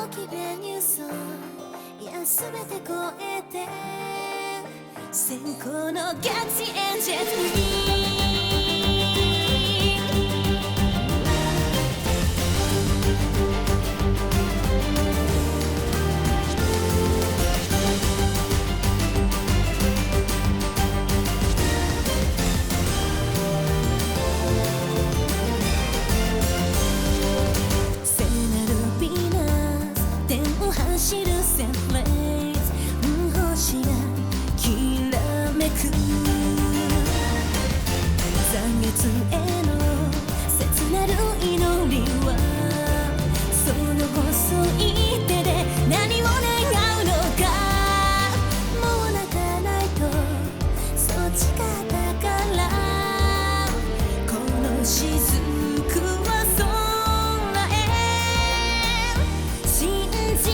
大きなニュースいや全て超えて先行のガチエンジェルフリー走るセンフレーズ星がきらめく残月への切なる祈りはその細い手で何を願うのかもう泣かないとそう誓ったからこの雫は空へ信じ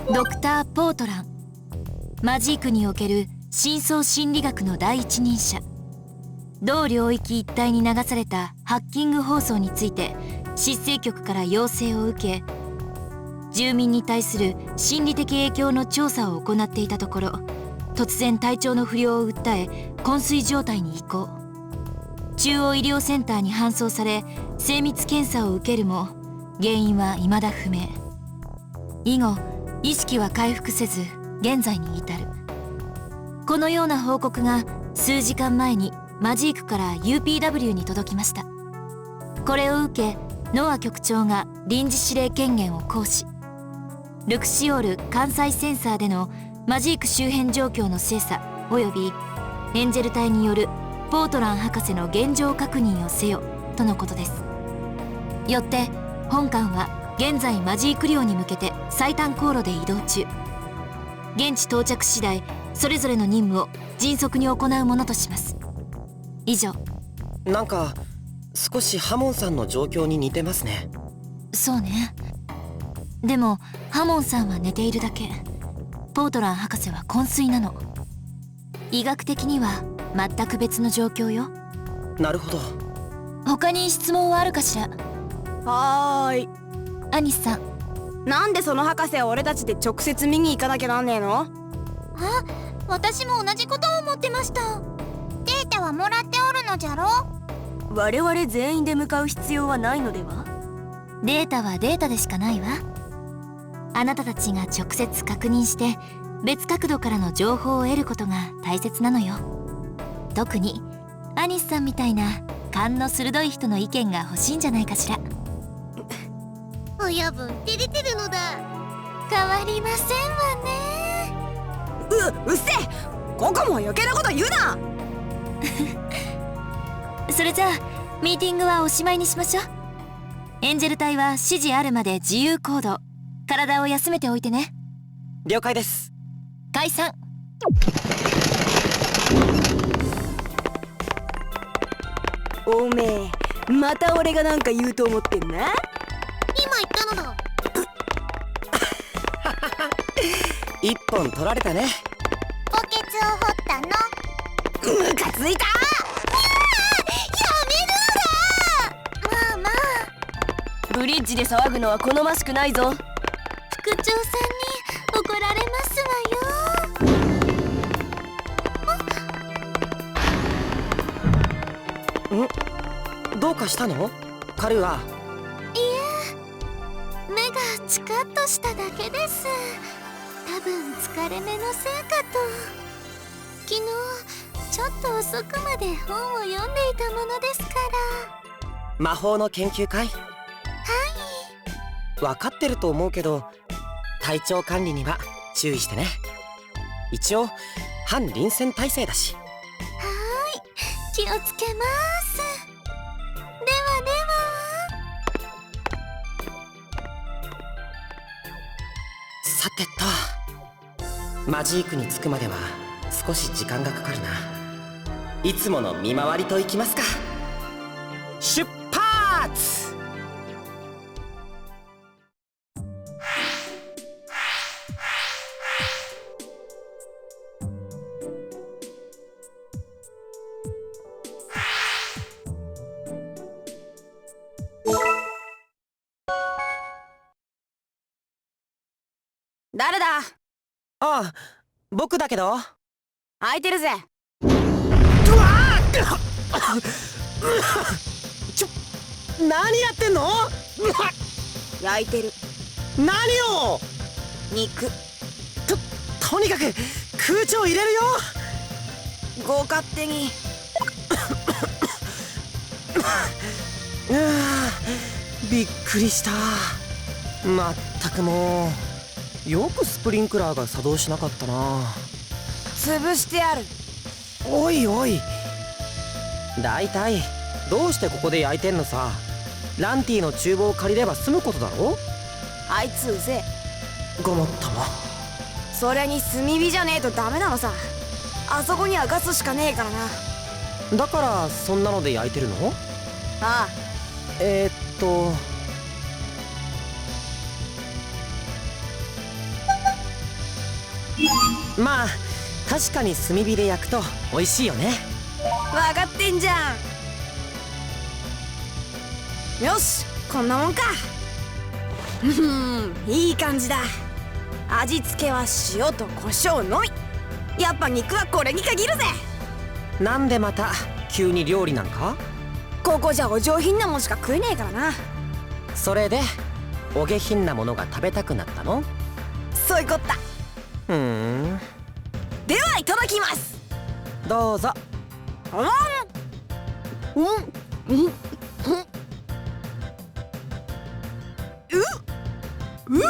ドクター・ポートラン、マジークにおける深層心理学の第一人者。同領域一帯に流されたハッキング放送について執政局から要請を受け、住民に対する心理的影響の調査を行っていたところ、突然体調の不良を訴え昏睡状態に移行。中央医療センターに搬送され精密検査を受けるも原因は未だ不明。以後意識は回復せず現在に至る。このような報告が数時間前にマジークから UPW に届きました。これを受けノア局長が臨時指令権限を行使。ルクシオール関西センサーでのマジーク周辺状況の精査及びエンジェル隊によるポートラン博士の現状確認をせよとのことです。よって本艦は現在マジーク領に向けて最短航路で移動中。現地到着次第それぞれの任務を迅速に行うものとします。以上。なんか少しハモンさんの状況に似てますね。そうね。でもハモンさんは寝ているだけ。ポートラン博士は昏睡なの。医学的には全く別の状況よ。なるほど。他に質問はあるかしら。はーい。アニスさん、なんでその博士は俺たちで直接見に行かなきゃなんねえの？あ、私も同じことを思ってました。データはもらっておるのじゃろ？我々全員で向かう必要はないのでは？データはデータでしかないわ。あなたたちが直接確認して別角度からの情報を得ることが大切なのよ。特にアニスさんみたいな勘の鋭い人の意見が欲しいんじゃないかしら。親分照れてるのだ。変わりませんわね。うっせえ、ここも余計なこと言うな。それじゃあミーティングはおしまいにしましょう。エンジェル隊は指示あるまで自由行動。体を休めておいてね。了解です。解散。おめえまた俺がなんか言うと思ってんな。今言ったのだ。一本取られたね。墓穴を掘ったの？ムカついた。まあまあ。ブリッジで騒ぐのは好ましくないぞ。副長さんに怒られますわよ。どうかしたの？カルア。いえ、目がチカッとしただけです。多分疲れ目のせいかと。昨日ちょっと遅くまで本を読んでいたものですから。魔法の研究会？はい。分かってると思うけど体調管理には注意してね。一応反臨戦態勢だし。はーい、気をつけます。ではでは。さてと、マジークに着くまでは少し時間がかかるな。いつもの見回りといきますか。出発！誰だ？ああ、僕だけど。空いてるぜ。何やってんの？焼いてる。何を？肉。とにかく空調入れるよ。ご勝手に。びっくりした。まったくもう、よくスプリンクラーが作動しなかったな。潰してやる。おいおい、だいたいどうしてここで焼いてんのさ。ランティの厨房を借りれば済むことだろ。あいつうぜえ。ごもっとも。それに炭火じゃねえとダメなのさ。あそこにはガスしかねえからな。だからそんなので焼いてるの？ああ。まあ確かに炭火で焼くと美味しいよね。分かってんじゃん。よし、こんなもんか。いい感じだ。味付けは塩と胡椒のみ。やっぱ肉はこれに限るぜ。なんでまた急に料理なんか？ここじゃお上品なもんしか食えねえからな。それでお下品なものが食べたくなったの？そういうこった。ふーん。ではいただきます。どうぞ。うめえ。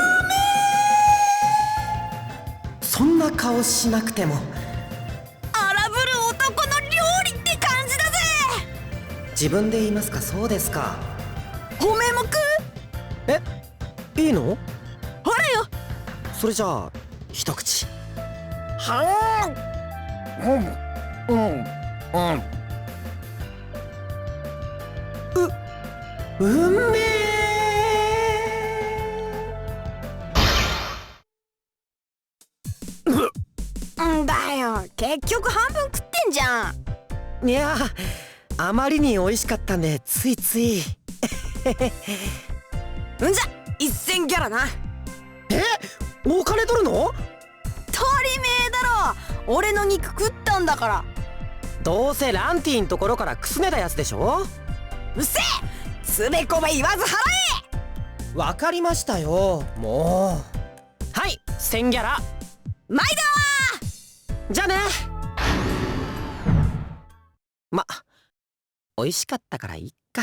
そんな顔しなくても。荒ぶる男の料理って感じだぜ。自分で言いますか？そうですか。おめえも食う？え、いいの？ほらよ。それじゃあ一口。うめえ。んだよ、結局半分食ってんじゃん。いや、あまりに美味しかったんでついつい。うんじゃ1000ギャラな。お金取るの？当り前だろ。俺の肉食ったんだから。どうせランティんところからくすねたやつでしょ。うっせえ、つべこべ言わず払え。わかりましたよ、もう。はい、1000ギャラ。毎度。じゃあね。美味しかったからいっか。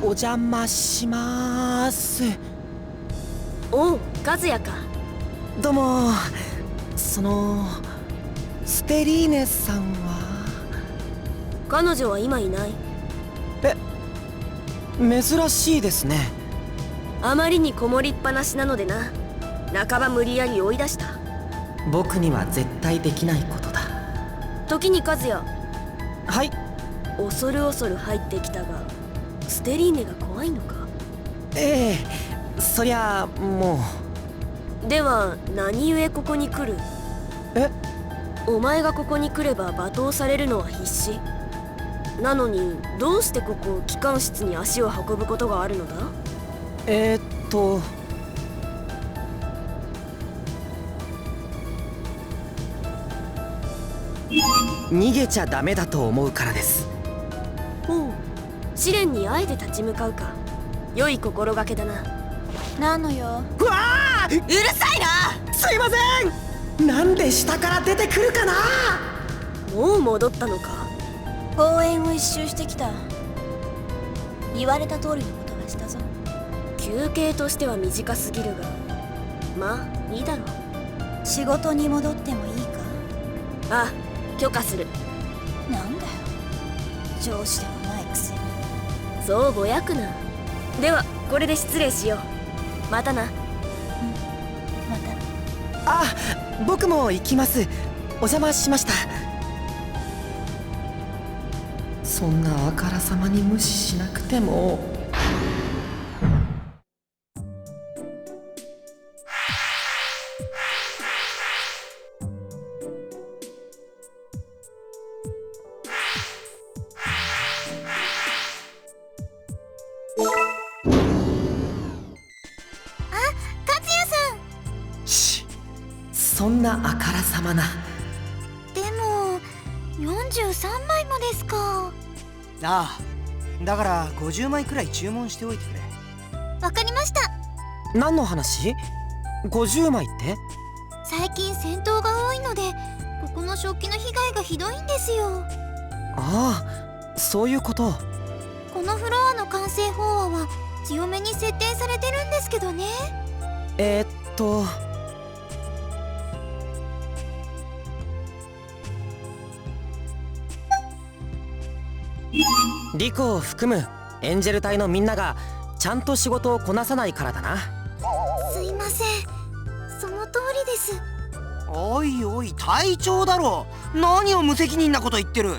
お邪魔しまーす。おう、和也か。どうも。ステリーネさんは？彼女は今いない。珍しいですね。あまりにこもりっぱなしなのでな。半ば無理やり追い出した。僕には絶対できないことだ。時に和也。はい。恐る恐る入ってきたが、ステリーネが怖いのか？ええ、そりゃあもう。では何故ここに来る？お前がここに来れば罵倒されるのは必至。なのにどうしてここ機関室に足を運ぶことがあるのだ？逃げちゃダメだと思うからです。ほう、試練にあえて立ち向かうか。良い心がけだな。なのよ。うわあ、うるさいな。すいません。なんで下から出てくるかな。もう戻ったのか。公園を一周してきた。言われた通りのことはしたぞ。休憩としては短すぎるが、まあいいだろう。仕事に戻ってもいいか。あ、許可する。なんだよ、上司でもないくせに。そうぼやくな。ではこれで失礼しよう。またな。また。あ、僕も行きます。お邪魔しました。そんなあからさまに無視しなくても。そんなあからさまな。でも43枚もですか。ああ、だから50枚くらい注文しておいてくれ。わかりました。何の話？ 50 枚って？最近戦闘が多いので、ここの食器の被害がひどいんですよ。ああ、そういうこと。このフロアの完成飽和は強めに設定されてるんですけどね。リコを含むエンジェル隊のみんながちゃんと仕事をこなさないからだな。すいません、その通りです。おいおい、隊長だろ。何を無責任なこと言ってる。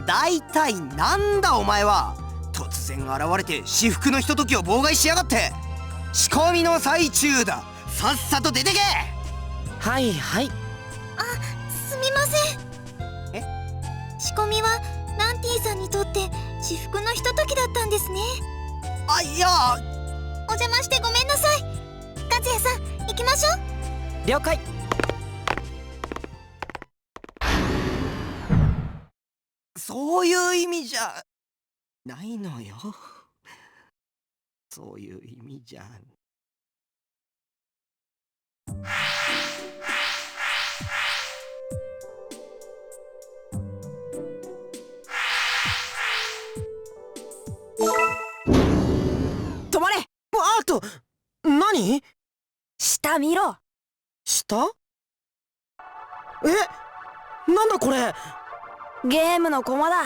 大体なんだお前は。突然現れて至福のひとときを妨害しやがって。仕込みの最中だ。さっさと出てけ。はいはい。すみません。仕込みはナンティさんにとって至福のひとときだったんですね。あ、いや、お邪魔してごめんなさい。和也さん、行きましょう。了解。そういう意味じゃないのよ。そういう意味じゃ。止まれ。あと、何？下見ろ。下？なんだこれ。ゲームの駒だ。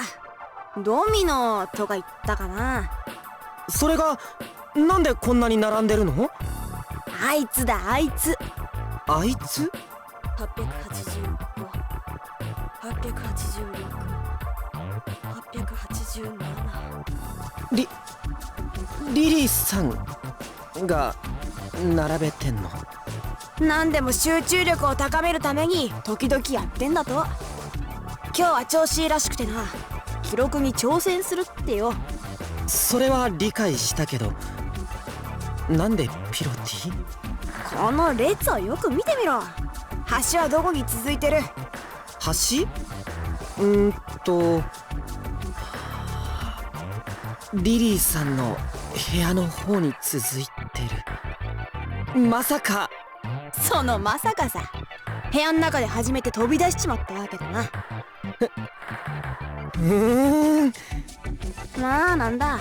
ドミノとか言ったかな。それがなんでこんなに並んでるの？あいつだ、あいつ。あいつ885、886、887。リリーさんが並べてんの？何でも集中力を高めるために時々やってんだと。今日は調子いいらしくてな。記録に挑戦するってよ。それは理解したけど、なんでピロティ？この列をよく見てみろ。橋はどこに続いてる？橋？リリーさんの部屋の方に続いてる。まさか。そのまさかさ。部屋の中で初めて飛び出しちまったわけだな。まあなんだ、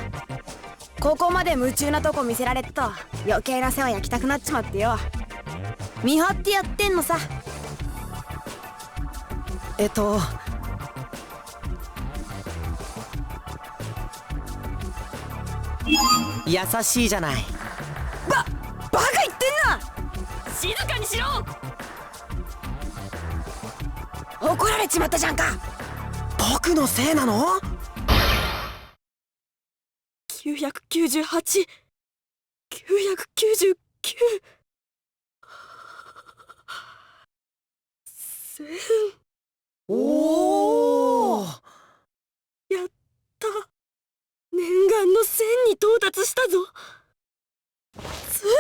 ここまで夢中なとこ見せられっと余計な世話焼きたくなっちまってよ。見張ってやってんのさ。優しいじゃない。バカ言ってんな。静かにしろ。怒られちまったじゃんか。僕のせいなの？998、999、1000。おお。やった。念願の1000に到達したぞ。ついに。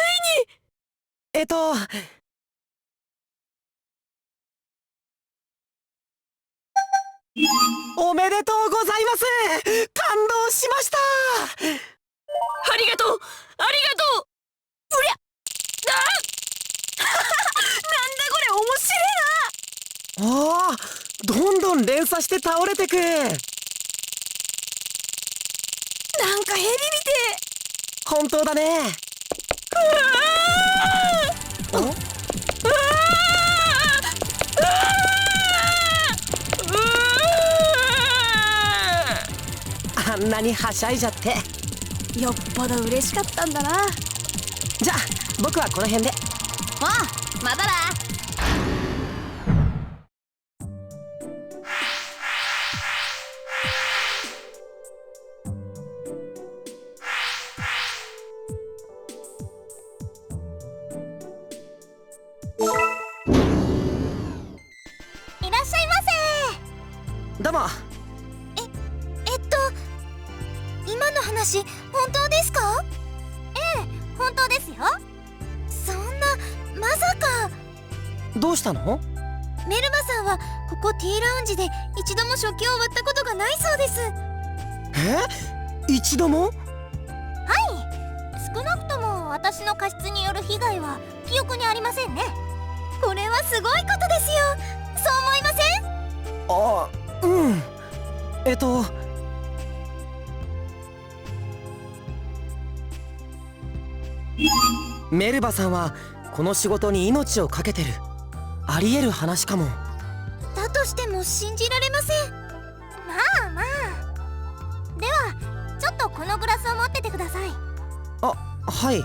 おめでとうございます。感動しました。ありがとうありがとう。うりゃなんだこれ、面白いな。ああ、どんどん連鎖して倒れてく。なんかヘビみて本当だね。あんなにはしゃいじゃって。え。よっぽど嬉しかったんだな。じゃあ僕はこの辺で。ああ、またな。いらっしゃいませ。どうも。今の話本当ですか？ええ、本当ですよ。そんな、まさか。どうしたの？メルバさんはここティーラウンジで一度も食器を割ったことがないそうです。一度も？少なくとも私の過失による被害は記憶にありませんね。これはすごいことですよ。そう思いません？あ、うん。メルバさんはこの仕事に命を懸けてる。ありえる話かも。だとしても信じられません。まあまあ。ではちょっとこのグラスを持っててください。あ、はい。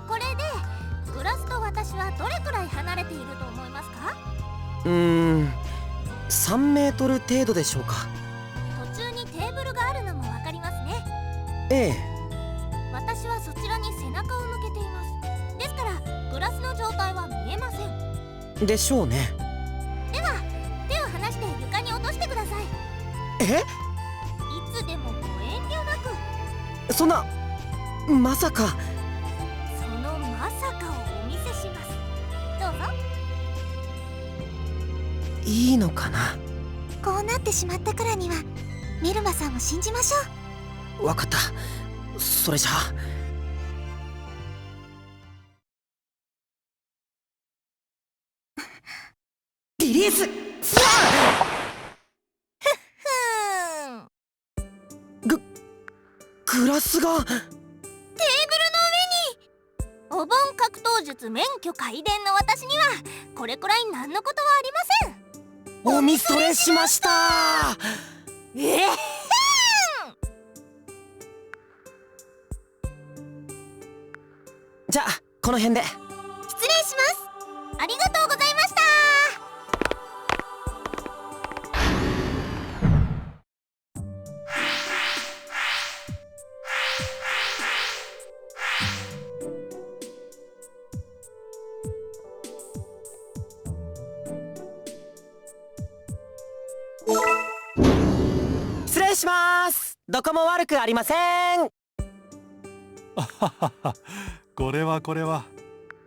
これでグラスと私はどれくらい離れていると思いますか？3メートル程度でしょうか。途中にテーブルがあるのもわかりますね。ええ。私はそちらに背中を向けています。ですからグラスの状態は見えません。でしょうね。では手を離して床に落としてください。いつでもご遠慮なく。そんな、まさか。そのまさかをお見せします。どうぞ。いいのかな？こうなってしまったからにはメルマさんを信じましょう。わかった。それじゃあ。リリース。グラスが。テーブルの上に。お盆格闘術免許皆伝の私にはこれくらい何のことはありません。おみそれしました。じゃあこの辺で。失礼します。ありがとうございました。失礼します。どこも悪くありません。これは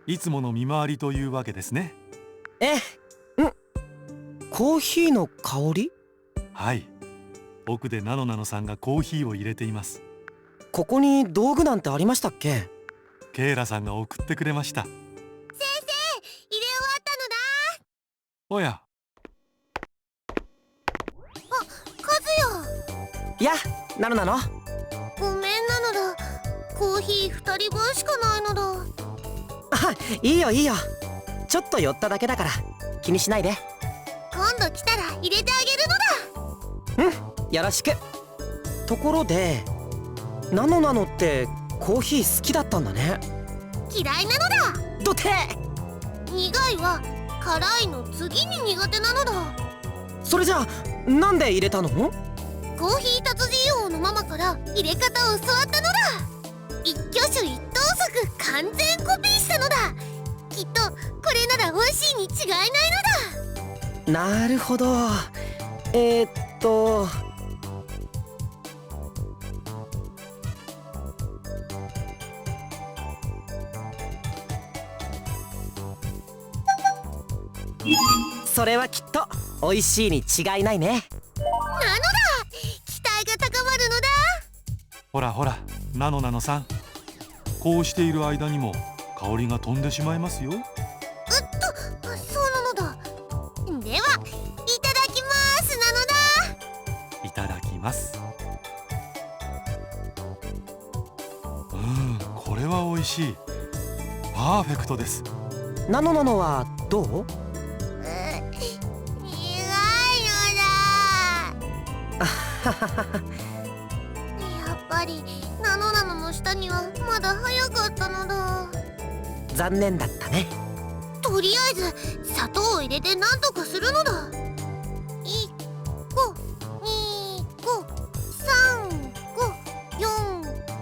いつもの見回りというわけですね。コーヒーの香り？はい、奥でナノナノさんがコーヒーを入れています。ここに道具なんてありましたっけ？ケイラさんが送ってくれました。先生、入れ終わったのだ。おや、カズや、なのなの？ヤ、ごめんなのだ。コーヒー2人分しかないのだ。あ、いいよいいよ。ちょっと寄っただけだから気にしないで。今度来たら入れてあげるのだ。よろしく。ところでナノナノってコーヒー好きだったんだね。嫌いなのだ。どて。苦いは辛いの次に苦手なのだ。それじゃあなんで入れたの？コーヒー達人王のママから入れ方を教わったのだ。一挙手一投足完全コピーしたのだ。きっとこれなら美味しいに違いないのだ。なるほど。それはきっと美味しいに違いないね。なのだ。期待が高まほらほら、ナノナノさん、こうしている間にも香りが飛んでしまいますよ。そうなのだ。ではいただきますなのだ。いただきます。これは美味しい。パーフェクトです。ナノナノはどう？苦いのだ。やっぱりナノナノの下にはまだ早かったのだ。残念だったね。とりあえず砂糖を入れて何とかするのだ。1個2個3個4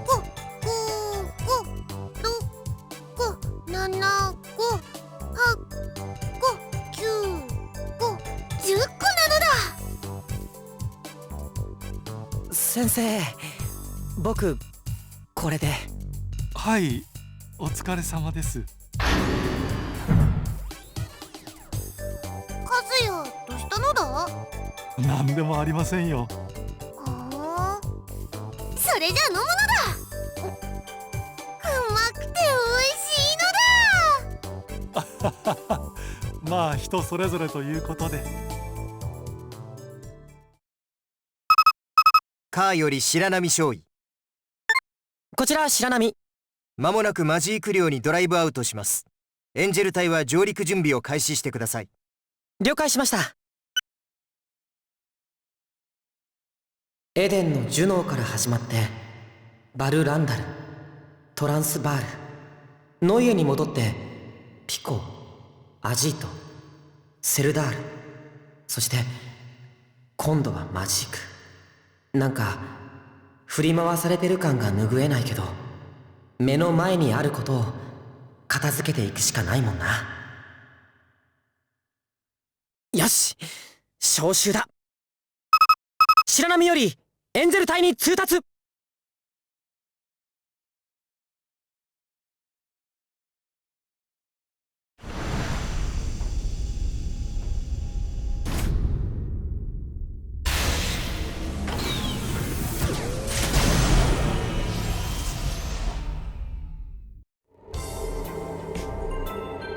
個5個6個7個8個9個10個なのだ。先生、僕これで。はい、お疲れ様です。カズヤ、どうしたのだ？何でもありませんよ。それじゃ飲むのだ。うまくて美味しいのだ。まあ人それぞれということで。カーより白波少尉。こちら白波。まもなくマジーク寮にドライブアウトします。エンジェル隊は上陸準備を開始してください。了解しました。エデンのジュノーから始まってバルランダル、トランスバール、ノイエに戻ってピコ、アジート、セルダール、そして今度はマジーク。なんか振り回されてる感が拭えないけど、目の前にあることを片付けていくしかないもんな。よし、招集だ。白波よりエンゼル隊に通達。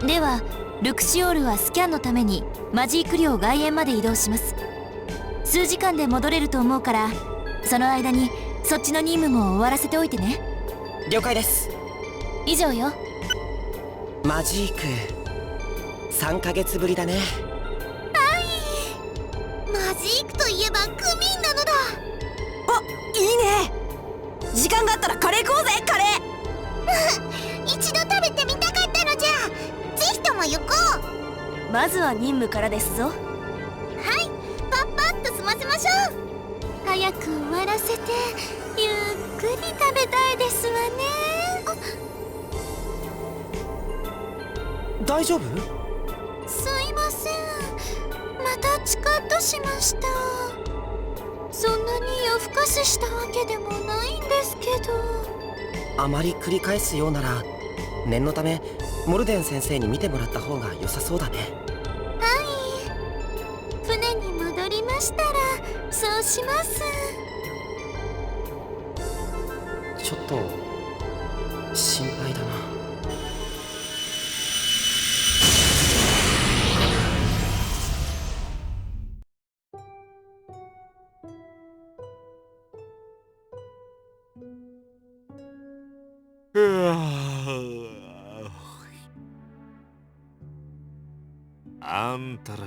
ではルクシオールはスキャンのためにマジーク寮外苑まで移動します。数時間で戻れると思うから、その間にそっちの任務も終わらせておいてね。了解です。以上よ。マジーク3ヶ月ぶりだね。マジークといえばクミンなのだ。いいね。時間があったらカレー食おうぜ。カレー一度食べてみたかったのじゃ。ぜひとも行こう。まずは任務からですぞ。はい、パッパッと済ませましょう。早く終わらせてゆっくり食べたいですわね。大丈夫？すいません、またチカッとしました。そんなに夜更かししたわけでもないんですけど。あまり繰り返すようなら念のためモルデン先生に見てもらった方が良さそうだね。はい、船に戻りましたらそうします。ちょっと心配だな。あんたらか。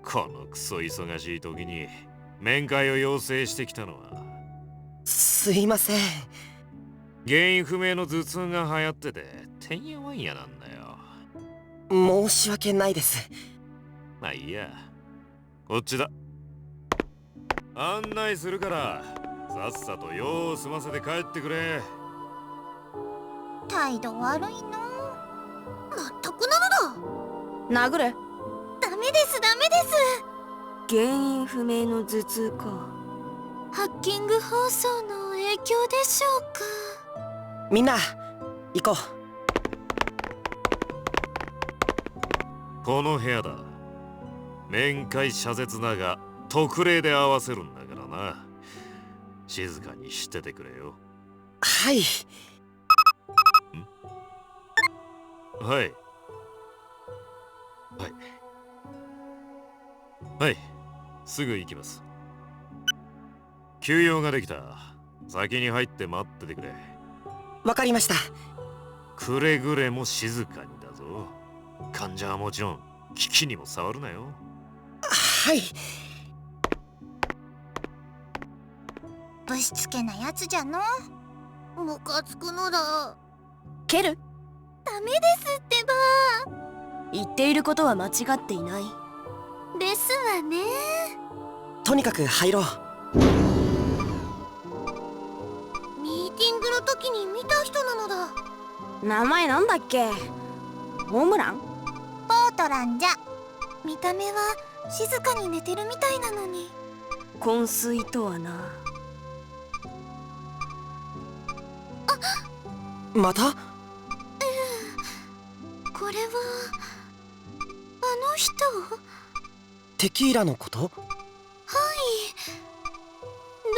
このクソ忙しい時に面会を要請してきたのは。すいません。原因不明の頭痛が流行ってててんやわんやなんだよ。申し訳ないです。まあいいや、こっちだ。案内するからさっさと用を済ませて帰ってくれ。態度悪いの。まったくなのだ。殴る。ダメですダメです。原因不明の頭痛か。ハッキング放送の影響でしょうか。みんな行こう。この部屋だ。面会謝絶だが特例で合わせるんだからな。静かにしててくれよ。はい。はい。はい。はい。すぐ行きます。休養ができた。先に入って待っててくれ。わかりました。くれぐれも静かにだぞ。患者はもちろん機器にも触るなよ。はい。ぶしつけなやつじゃの。ムカつくのだ。ケル、ダメですってば。言っていることは間違っていない。ですわね。とにかく入ろう。ミーティングの時に見た人なのだ。名前なんだっけ？ホームラン？ポートランじゃ。見た目は静かに寝てるみたいなのに。昏睡とはな。また？これはあの人？テキーラのこと？はい。どう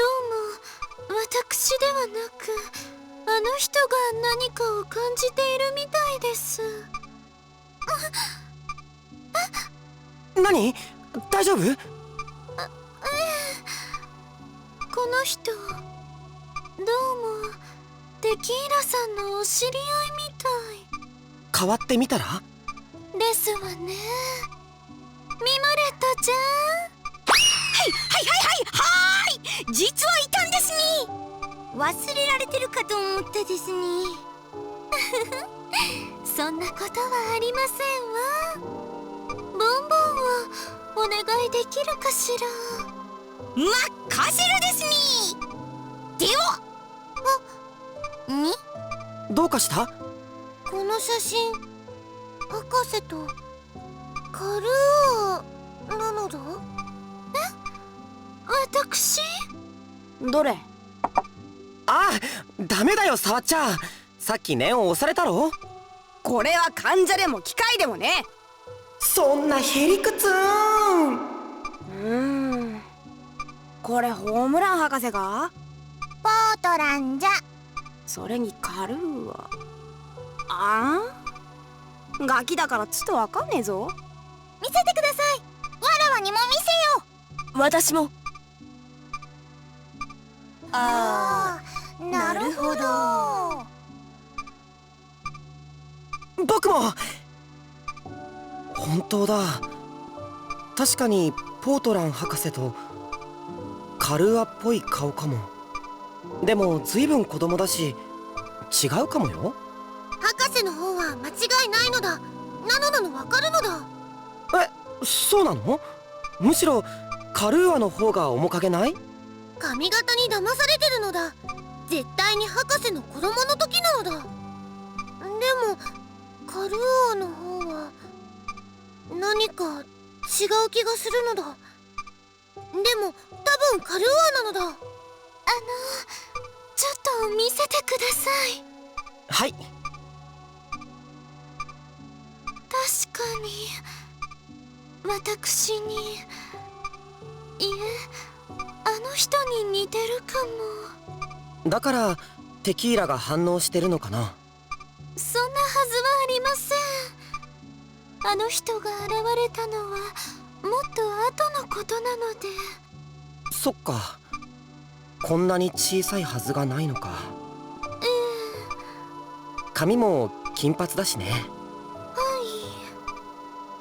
も私ではなくあの人が何かを感じているみたいです。何？大丈夫？この人どうもテキーラさんのお知り合いみたい。変わってみたら？ですわね。ミモレットちゃん。はい実はいたんですに。忘れられてるかと思ったですに。そんなことはありませんわ。ボンボンはお願いできるかしら。任せるですに。ではにどうかした？この写真博士とカルーアなのだ。私？どれ？ああ、ダメだよ触っちゃ。さっき念を押されたろ。これは患者でも機械でもね。そんなへりくつん。これホームラン博士が？ポートランじゃ。それにカルーはあん？ガキだからちょっとわかんねえぞ。見せてください。わらわにも見せよ。私も。ああ、なるほど。僕も。本当だ。確かにポートラン博士とカルーアっぽい顔かも。でも随分子供だし違うかもよ。博士の方は間違いないのだ。なのわかるのだ。そうなの？むしろカルーアの方が面影ない？髪型に騙されてるのだ。絶対に博士の子供の時なのだ。でもカルーアの方は何か違う気がするのだ。でも多分カルーアなのだ。ちょっと見せてください。はい。確かに私に、いえ、あの人に似てるかも。だからテキーラが反応してるのかな？そんなはずはありません。あの人が現れたのはもっと後のことなので。そっか。こんなに小さいはずがないのか。髪も金髪だしね。はい。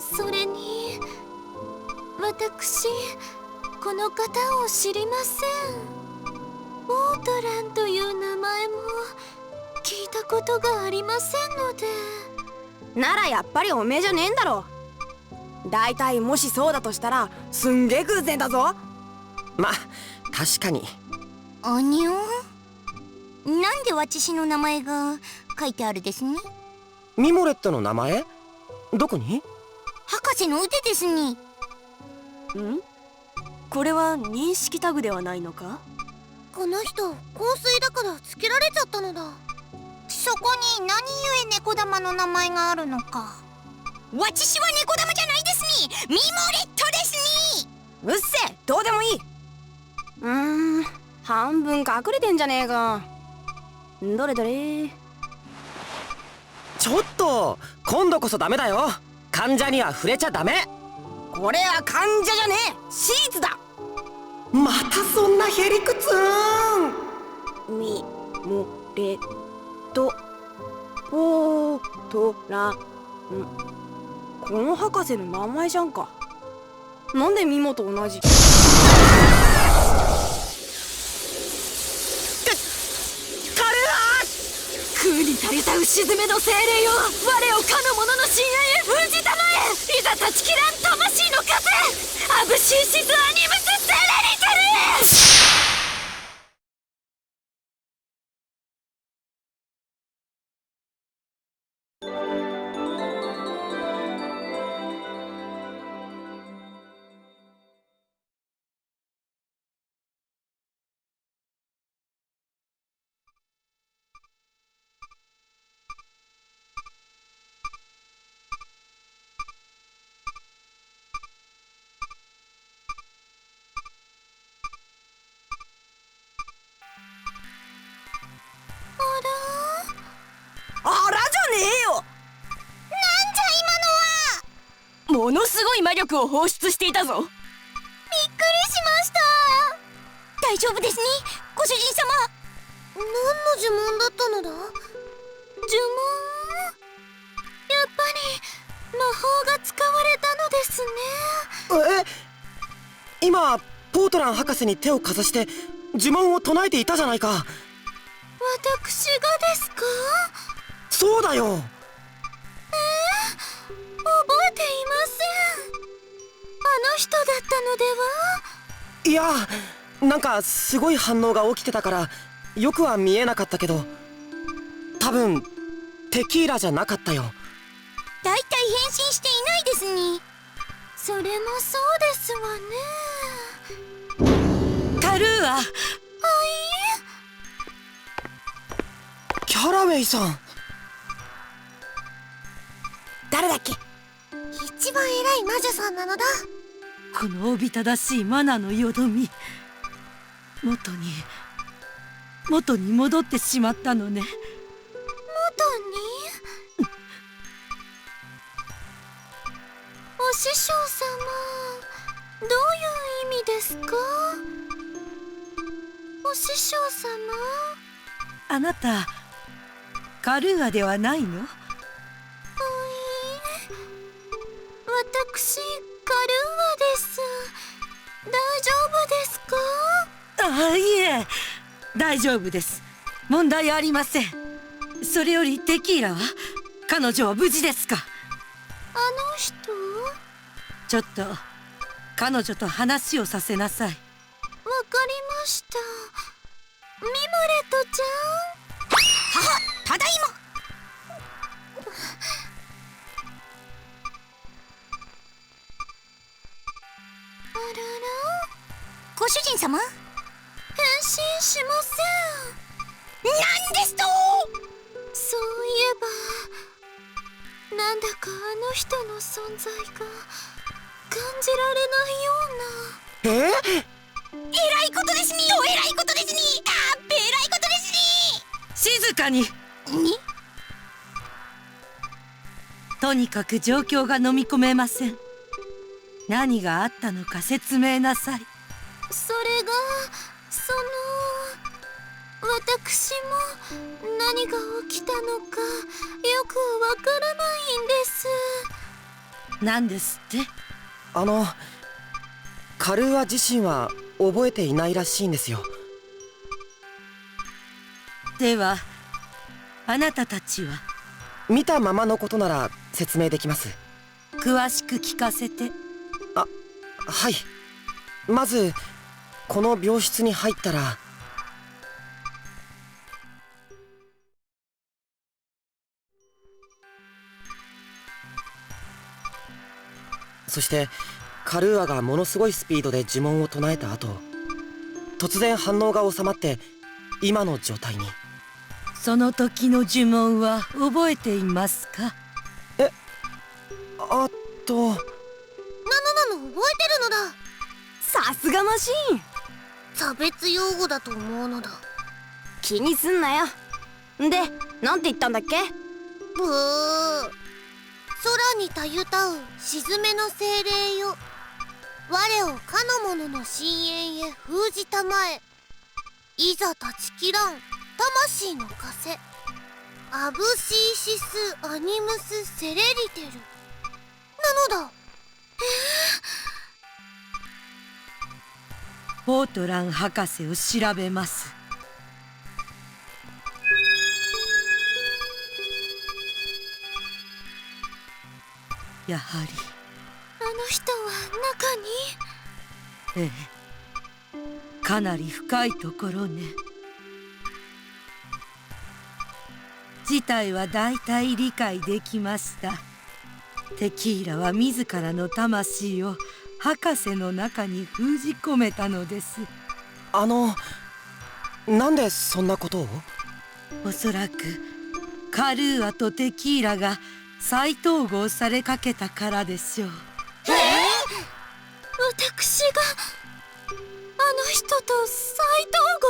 それに私この方を知りません。ポートランという名前も聞いたことがありませんので。ならやっぱりおめえじゃねえんだろ。だいたいもしそうだとしたらすんげえ偶然だぞ。ま、確かに。おにょん、なんで私の名前が書いてあるですね。ミモレットの名前？どこに？博士の腕ですに。ん？これは認識タグではないのか？この人香水だからつけられちゃったのだ。そこに何故猫玉の名前があるのか。私は猫玉じゃないですに。ミモレットですに。うっせえ、どうでもいい。半分隠れてんじゃねえか。どれどれ。ちょっと今度こそダメだよ。患者には触れちゃダメ。これは患者じゃねえ、シーツだ。またそんなへりくつーん。みもれとポートラン。この博士の名前じゃんか。なんでミモと同じ。空に垂れた牛詰めの精霊よ、我をかの者の深淵へ封じたまえ。いざ断ち切らん魂の風、アブシーシズアニムスセレリタル。あらじゃねえよ。ものすごい魔力を放出していたぞ。びっくりしました。大丈夫ですね、ご主人様。何の呪文だったのだ。呪文？やっぱり魔法が使われたのですね。今ポートラン博士に手をかざして呪文を唱えていたじゃないか。私がですか？そうだよ。覚えていません。あの人だったのでは？いや、なんかすごい反応が起きてたからよくは見えなかったけど、多分テキーラじゃなかったよ。だいたい変身していないですに。それもそうですわね。カルーア。キャラウェイさん。誰だっけ。一番偉い魔女さんなのだ。このおびただしいマナのよどみ、元に戻ってしまったのね。元に？お師匠様、どういう意味ですか？お師匠様？あなたカルーアではないの？私、カルーアです。大丈夫ですか？いえ、大丈夫です。問題ありません。それよりテキーラは？彼女は無事ですか？あの人？ちょっと彼女と話をさせなさい。わかりました。ミモレットちゃん。はは、ただいま。あらら、ご主人様？変身しません。なんですと？そういえば、なんだかあの人の存在が感じられないような。えらいことですに。えらいことですに。あっべえらいことですに。静かに。とにかく状況が飲み込めません。何があったのか説明なさい。それが、私も何が起きたのかよくわからないんです。何ですって？カルーア自身は覚えていないらしいんですよ。ではあなたたちは？見たままのことなら説明できます。詳しく聞かせて。はい。まずこの病室に入ったら、そしてカルーアがものすごいスピードで呪文を唱えた後、突然反応が収まって今の状態に。その時の呪文は覚えていますか？なの覚えてるのだ。さすがマシーン。差別用語だと思うのだ。気にすんなよ。で、なんて言ったんだっけ？ブー。空にたゆたうしずめの精霊よ、我をかの者の深淵へ封じたまえ。いざ断ち切らん魂の枷、アブシーシスアニムスセレリテルなのだ。ポートラン博士を調べます。やはりあの人は中に。ええ、かなり深いところね。事態はだいたい理解できました。テキーラは自らの魂を博士の中に封じ込めたのです。なんでそんなことを？おそらくカルーアとテキーラが再統合されかけたからでしょう。私があの人と再統合？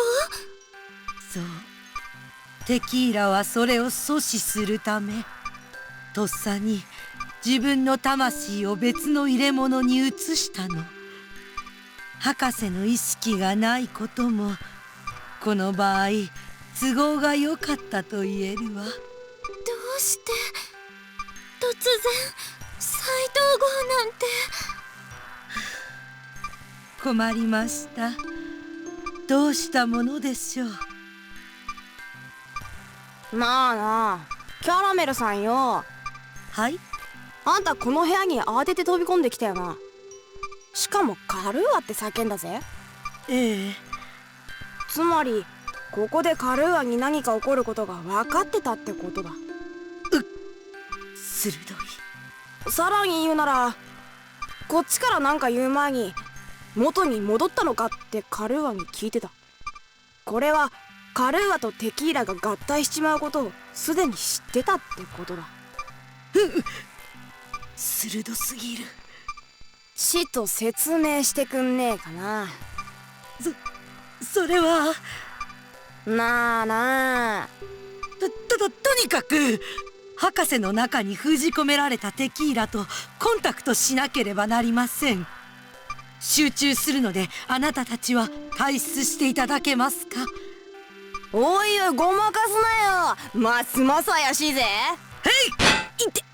そう、テキーラはそれを阻止するため、とっさに自分の魂を別の入れ物に移したの。博士の意識がないこともこの場合都合が良かったと言えるわ。どうして突然再統合なんて。困りました。どうしたものでしょう。なあなあ、キャラメルさんよ。はい。あんたこの部屋に慌てて飛び込んできたよな。しかもカルーアって叫んだぜ。ええ。つまりここでカルーアに何か起こることが分かってたってことだ。鋭い。さらに言うなら、こっちから何か言う前に元に戻ったのかってカルーアに聞いてた。これはカルーアとテキーラが合体しちまうことをすでに知ってたってことだ。鋭すぎる。ちっと説明してくんねえかな。それはなあなあ、とにかく博士の中に封じ込められたテキーラとコンタクトしなければなりません。集中するのであなたたちは退出していただけますか？おいおい、ごまかすなよ。ますます怪しいぜ。へい！いって、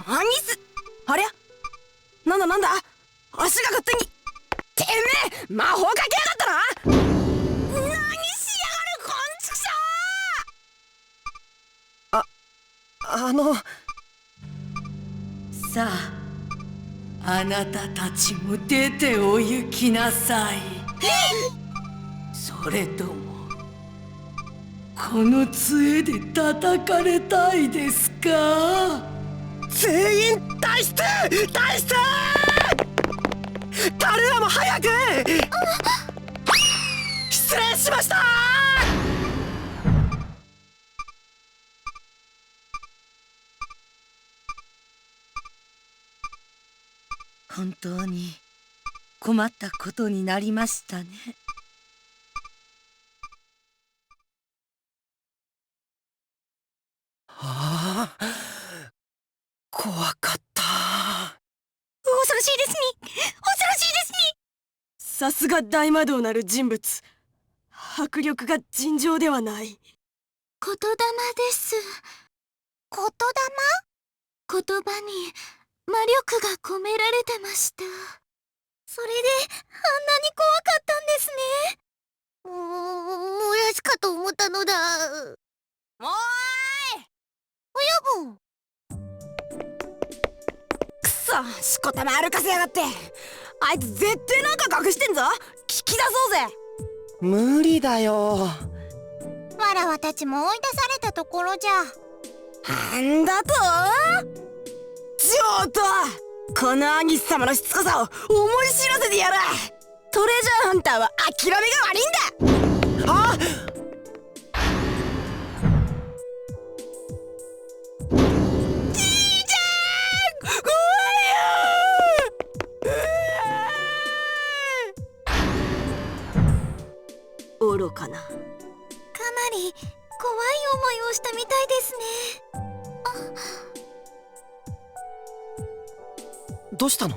何す、ありゃ、なんだなんだ、足が勝手に。てめえ魔法かけやがったな。何しやがる、こんちくしょう。さあ、あなたたちも出てお行きなさい。それともこの杖で叩かれたいですか？全員退出！退出！カルーアも早く！失礼しました！本当に困ったことになりましたね。ああ、怖かった。恐ろしいですに、恐ろしいですに。さすが大魔道なる人物。迫力が尋常ではない。言霊です。言霊？言葉に魔力が込められてました。それであんなに怖かったんですね。漏らしかと思ったのだ。おーい！親分。くそ、しこたま歩かせやがって。あいつ絶対なんか隠してんぞ。聞き出そうぜ。無理だよ。わらわたちも追い出されたところじゃ。なんだと？ちょっとこのアギス様のしつこさを思い知らせてやる。トレジャーハンターは諦めが悪いんだ。あっ！り怖い思いをしたみたいですね。どうしたの？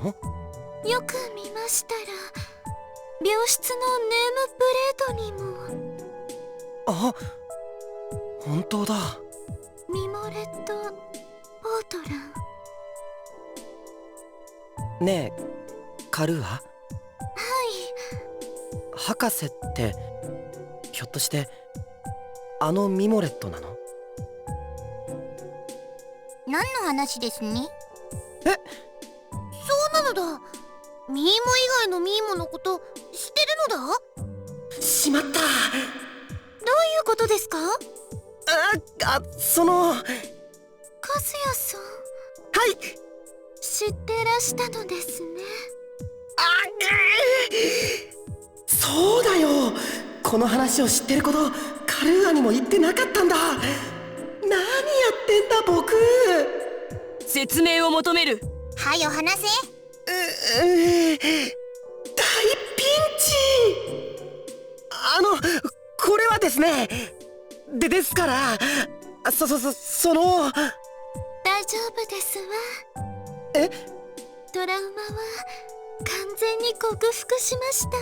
よく見ましたら病室のネームプレートにもあ、本当だ。ミモレット・ポートラン。ねえ、カルーア？はい。博士ってひょっとしてあのミモレットなの？何の話ですね？え？そうなのだ。ミーモ以外のミーモのこと知ってるのだ？しまった。どういうことですか？その。和也さん。はい。知ってらしたのですね。そうだよ。この話を知ってることカルーアにも言ってなかったんだ。何やってんだ僕。説明を求める。はよ話せ。大ピンチ。これはですね、ですからその。大丈夫ですわ。え？トラウマは完全に克服しました。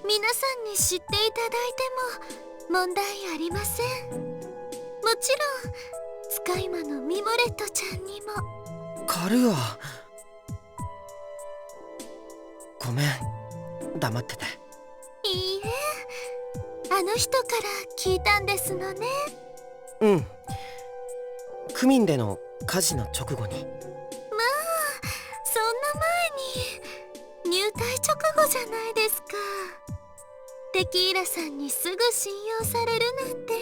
皆さんに知っていただいても問題ありません。もちろん使い魔のミモレットちゃんにも。カルーア、ごめん、黙ってて。いいえ、あの人から聞いたんですのね。うん、クミンでの火事の直後に。まあ、そんな前に入隊直後じゃないですか。テキーラさんにすぐ信用されるなんて、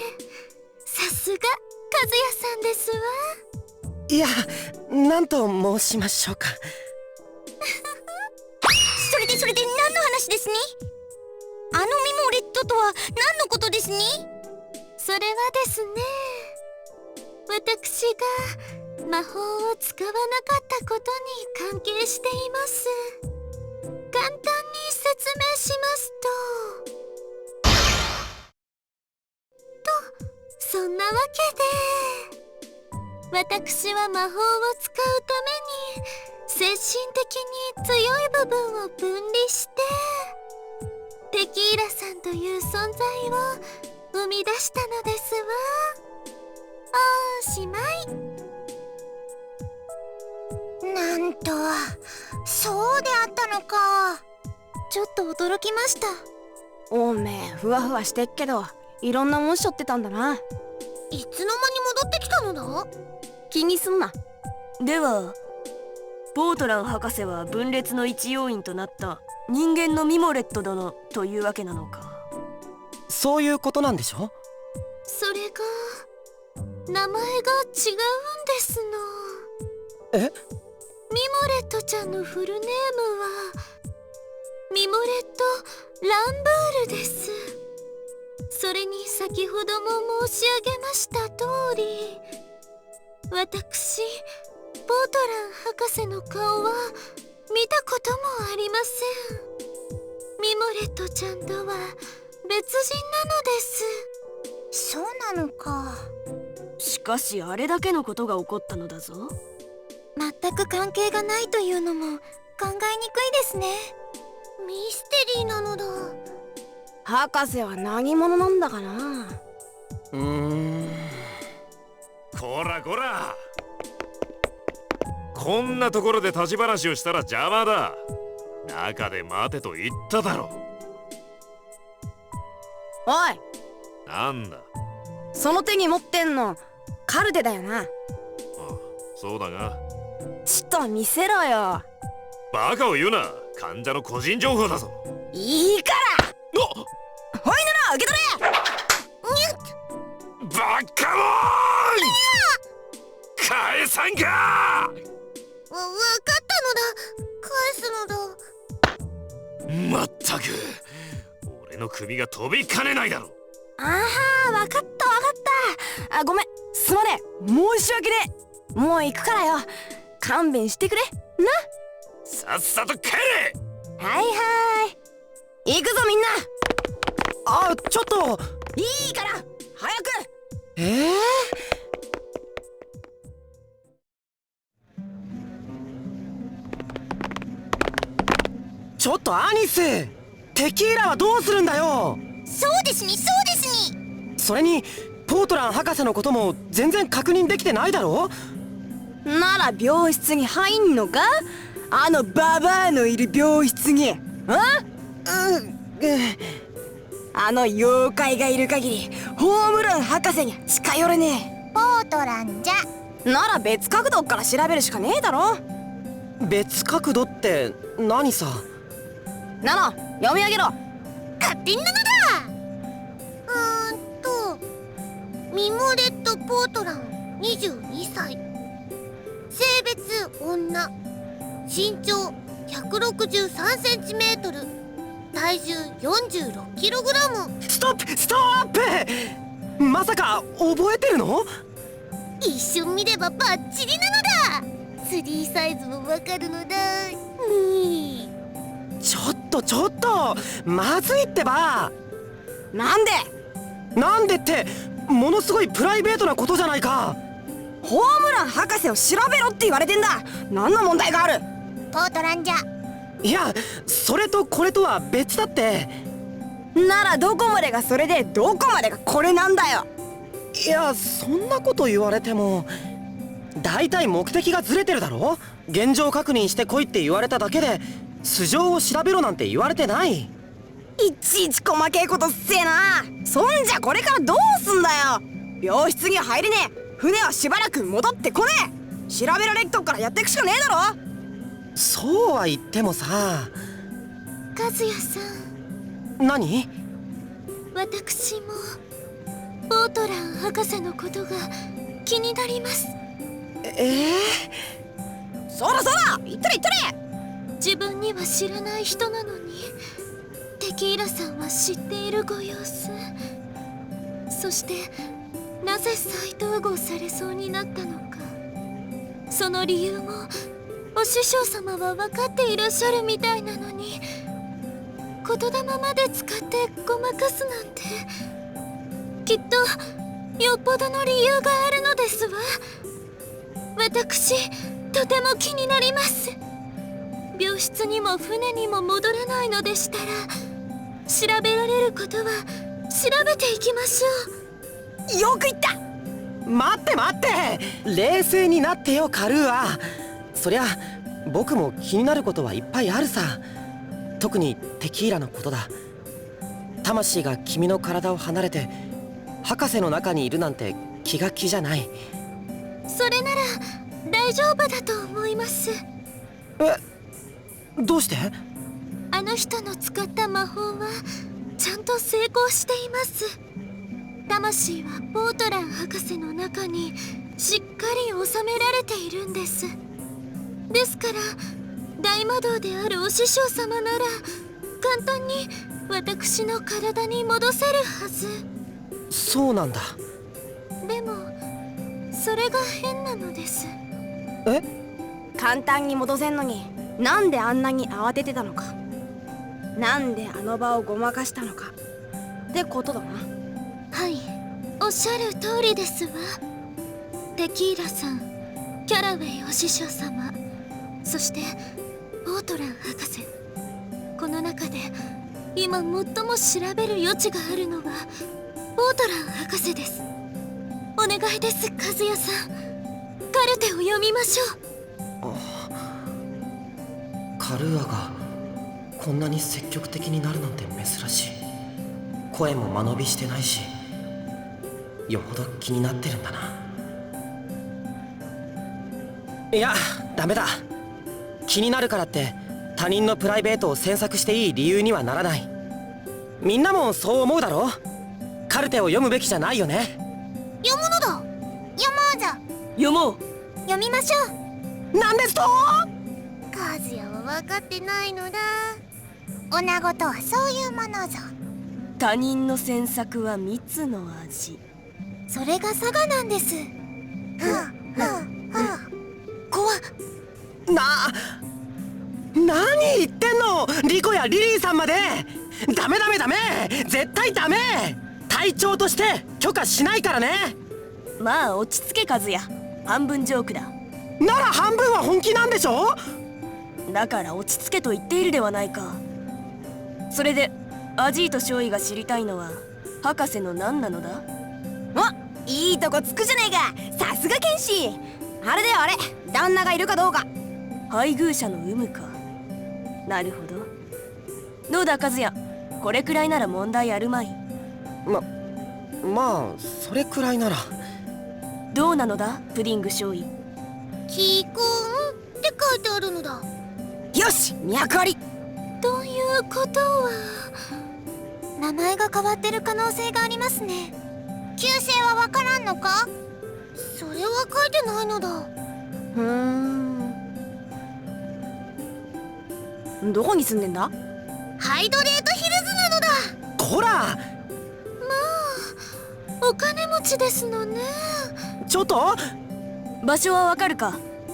さすが和也さんですわ。いや、何と申しましょうか。それで何の話ですね？あのミモレットとは何のことですね？それはですね、私が魔法を使わなかったことに関係しています。簡単に説明しますと、そんなわけで私は魔法を使うために精神的に強い部分を分離してテキーラさんという存在を生み出したのですわ。おしまい。なんと、そうであったのか。ちょっと驚きました。おめえふわふわしてっけどいろんなもんしょってたんだな。いつの間に戻ってきたのだ？気にすんな。ではポートラン博士は分裂の一要因となった人間のミモレット殿というわけなのか。そういうことなんでしょ？それが名前が違うんですの。え？ミモレットちゃんのフルネームはミモレット・ランブールです。それに先ほども申し上げました通り、私ポートラン博士の顔は見たこともありません。ミモレットちゃんとは別人なのです。そうなのか。しかしあれだけのことが起こったのだぞ。全く関係がないというのも考えにくいですね。ミステリーなのだ。博士は何者なんだかな。こらこら、こんなところで立ち話をしたら邪魔だ。中で待てと言っただろ。おい、なんだ？その手に持ってんのカルテだよな。ああ、そうだが。ちょっと見せろよ。バカを言うな。患者の個人情報だぞ。いいからほいなら受け取れ。バカモン！返さんか！わかったのだ。返すのだ。まったく、俺の首が飛びかねないだろ。ああ、わかったわかった。ごめん、すまねえ。申し訳ねえ。もう行くからよ。勘弁してくれな。さっさと帰れ。はいはい、行くぞみんな。ちょっといいから早く。ちょっとアニス、テキーラはどうするんだよ。そうですにそうですに。それにポートラン博士のことも全然確認できてないだろ。なら病室に入んのか？あのババアのいる病室に。あの妖怪がいる限りホームラン博士には近寄れねポートランじゃ。え。なら別角度から調べるしかねえだろ。別角度って何さ。ナノ、読み上げろ。勝手になのだ。ミモレット・ポートラン22歳、性別女、身長 163cm、体重 46kg。ストップストップ。まさか覚えてるの？一瞬見ればバッチリなのだ。3サイズもわかるのだ。ちょっとまずいってば。なんでってものすごいプライベートなことじゃないか。ホームラン博士を調べろって言われてんだ。何の問題がある？ポートランじゃ。いや、それとこれとは別だって。ならどこまでがそれでどこまでがこれなんだよ。いや、そんなこと言われてもだいたい目的がずれてるだろ。現状確認してこいって言われただけで素性を調べろなんて言われてない。いちいち細けえことっせえな。そんじゃこれからどうすんだよ。病室には入れねえ。船はしばらく戻ってこねえ。調べられっとこからやっていくしかねえだろ。そうは言ってもさ。和也さん。何？私もポートラン博士のことが気になります。そら言ったれ自分には知らない人なのにテキーラさんは知っているご様子。そしてなぜ再統合されそうになったのか、その理由もお師匠様は分かっていらっしゃるみたいなのに、言霊まで使ってごまかすなんて、きっとよっぽどの理由があるのですわ。私とても気になります。病室にも船にも戻れないのでしたら、調べられることは調べていきましょう。よく言った。待って冷静になってよカルーア。そりゃ僕も気になることはいっぱいあるさ。特にテキーラのことだ。魂が君の体を離れて博士の中にいるなんて気が気じゃない。それなら大丈夫だと思います。どうして？あの人の使った魔法はちゃんと成功しています。魂はポートラン博士の中にしっかり収められているんです。ですから大魔道であるお師匠様なら簡単に私の体に戻せるはず。そうなんだ。でもそれが変なのです。簡単に戻せんのになんであんなに慌ててたのか、なんであの場をごまかしたのかってことだな。はい、おっしゃる通りですわ。テキーラさん、キャラウェイお師匠様、そしてポートラン博士、この中で今最も調べる余地があるのはポートラン博士です。お願いです、和也さん。カルテを読みましょう。カルーアがこんなに積極的になるなんて珍しい。声も間延びしてないし、よほど気になってるんだな。いや、ダメだ。気になるからって他人のプライベートを詮索していい理由にはならない。みんなもそう思うだろ？カルテを読むべきじゃないよね。読むのだ。読もうぞ。読もう。読みましょう。なんですと？和也は分かってないのだ。女子とはそういうものぞ。他人の詮索は蜜の味。それが佐賀なんです。怖っ。何言ってんのリコやリリーさんまで。ダメ絶対ダメ。隊長として許可しないからね。まあ落ち着け和也、半分ジョークだ。なら半分は本気なんでしょ。だから落ち着けと言っているではないか。それでアジート少尉が知りたいのは博士の何なのだ。お、いいとこつくじゃねえか。さすが剣士。あれだよあれ、旦那がいるかどうか。配偶者の有無か。なるほど。どうだ和也、これくらいなら問題あるまい。まあそれくらいなら。どうなのだプディング少尉。キーコンって書いてあるのだ。よし、脈あり。ということは名前が変わってる可能性がありますね。旧姓はわからんのか。それは書いてないのだ。どこに住んでんだ。ハイドレートヒルズなのだ。こら、まあお金持ちですのね。ちょっと場所はわかるか。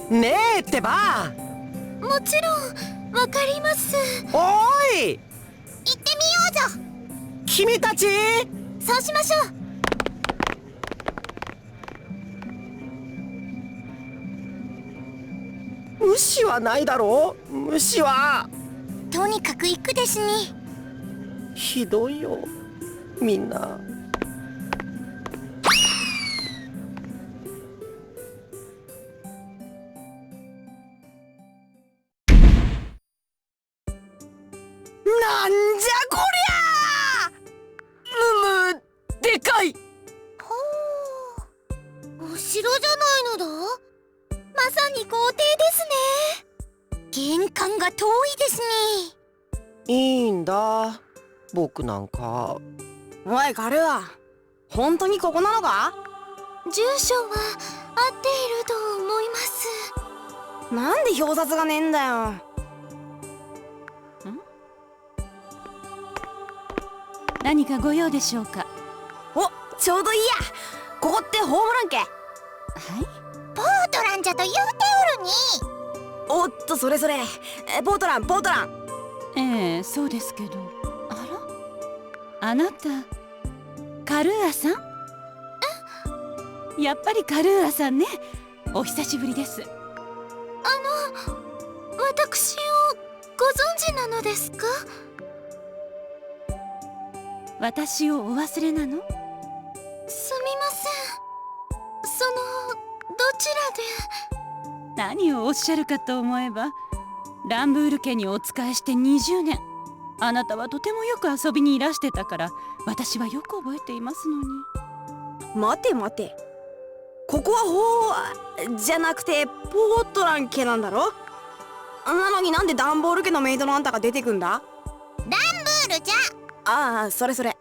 ねえってば。もちろんわかります。おーい、行ってみようぞ。君たち。そうしましょう。虫はないだろう。虫は。とにかく行くですに。ひどいよみんな。なんじゃこりゃ。でかい。ほう、お城じゃないのだ。まさに豪邸ですね。玄関が遠いですね。いいんだ、僕なんか。おいカルア、本当にここなのか。住所は合っていると思います。なんで表札がねえんだよ。何かご用でしょうか。お、ちょうどいいや。ここってホームランけ。はい。ポートランじゃと言うておるに。おっと、それそれ。ポートラン、ポートラン。ええ、そうですけど。あら、あなたカルーアさん。やっぱりカルーアさんね。お久しぶりです。私をご存知なのですか。私をお忘れなの？すみません。どちらで。何をおっしゃるかと思えば、ランブール家にお仕えして20年。あなたはとてもよく遊びにいらしてたから私はよく覚えていますのに。待て待て、ここはじゃなくてポートラン家なんだろ。なのになんでダンボール家のメイドのあんたが出てくんだ。ランブールじゃ。ああ、それそれ。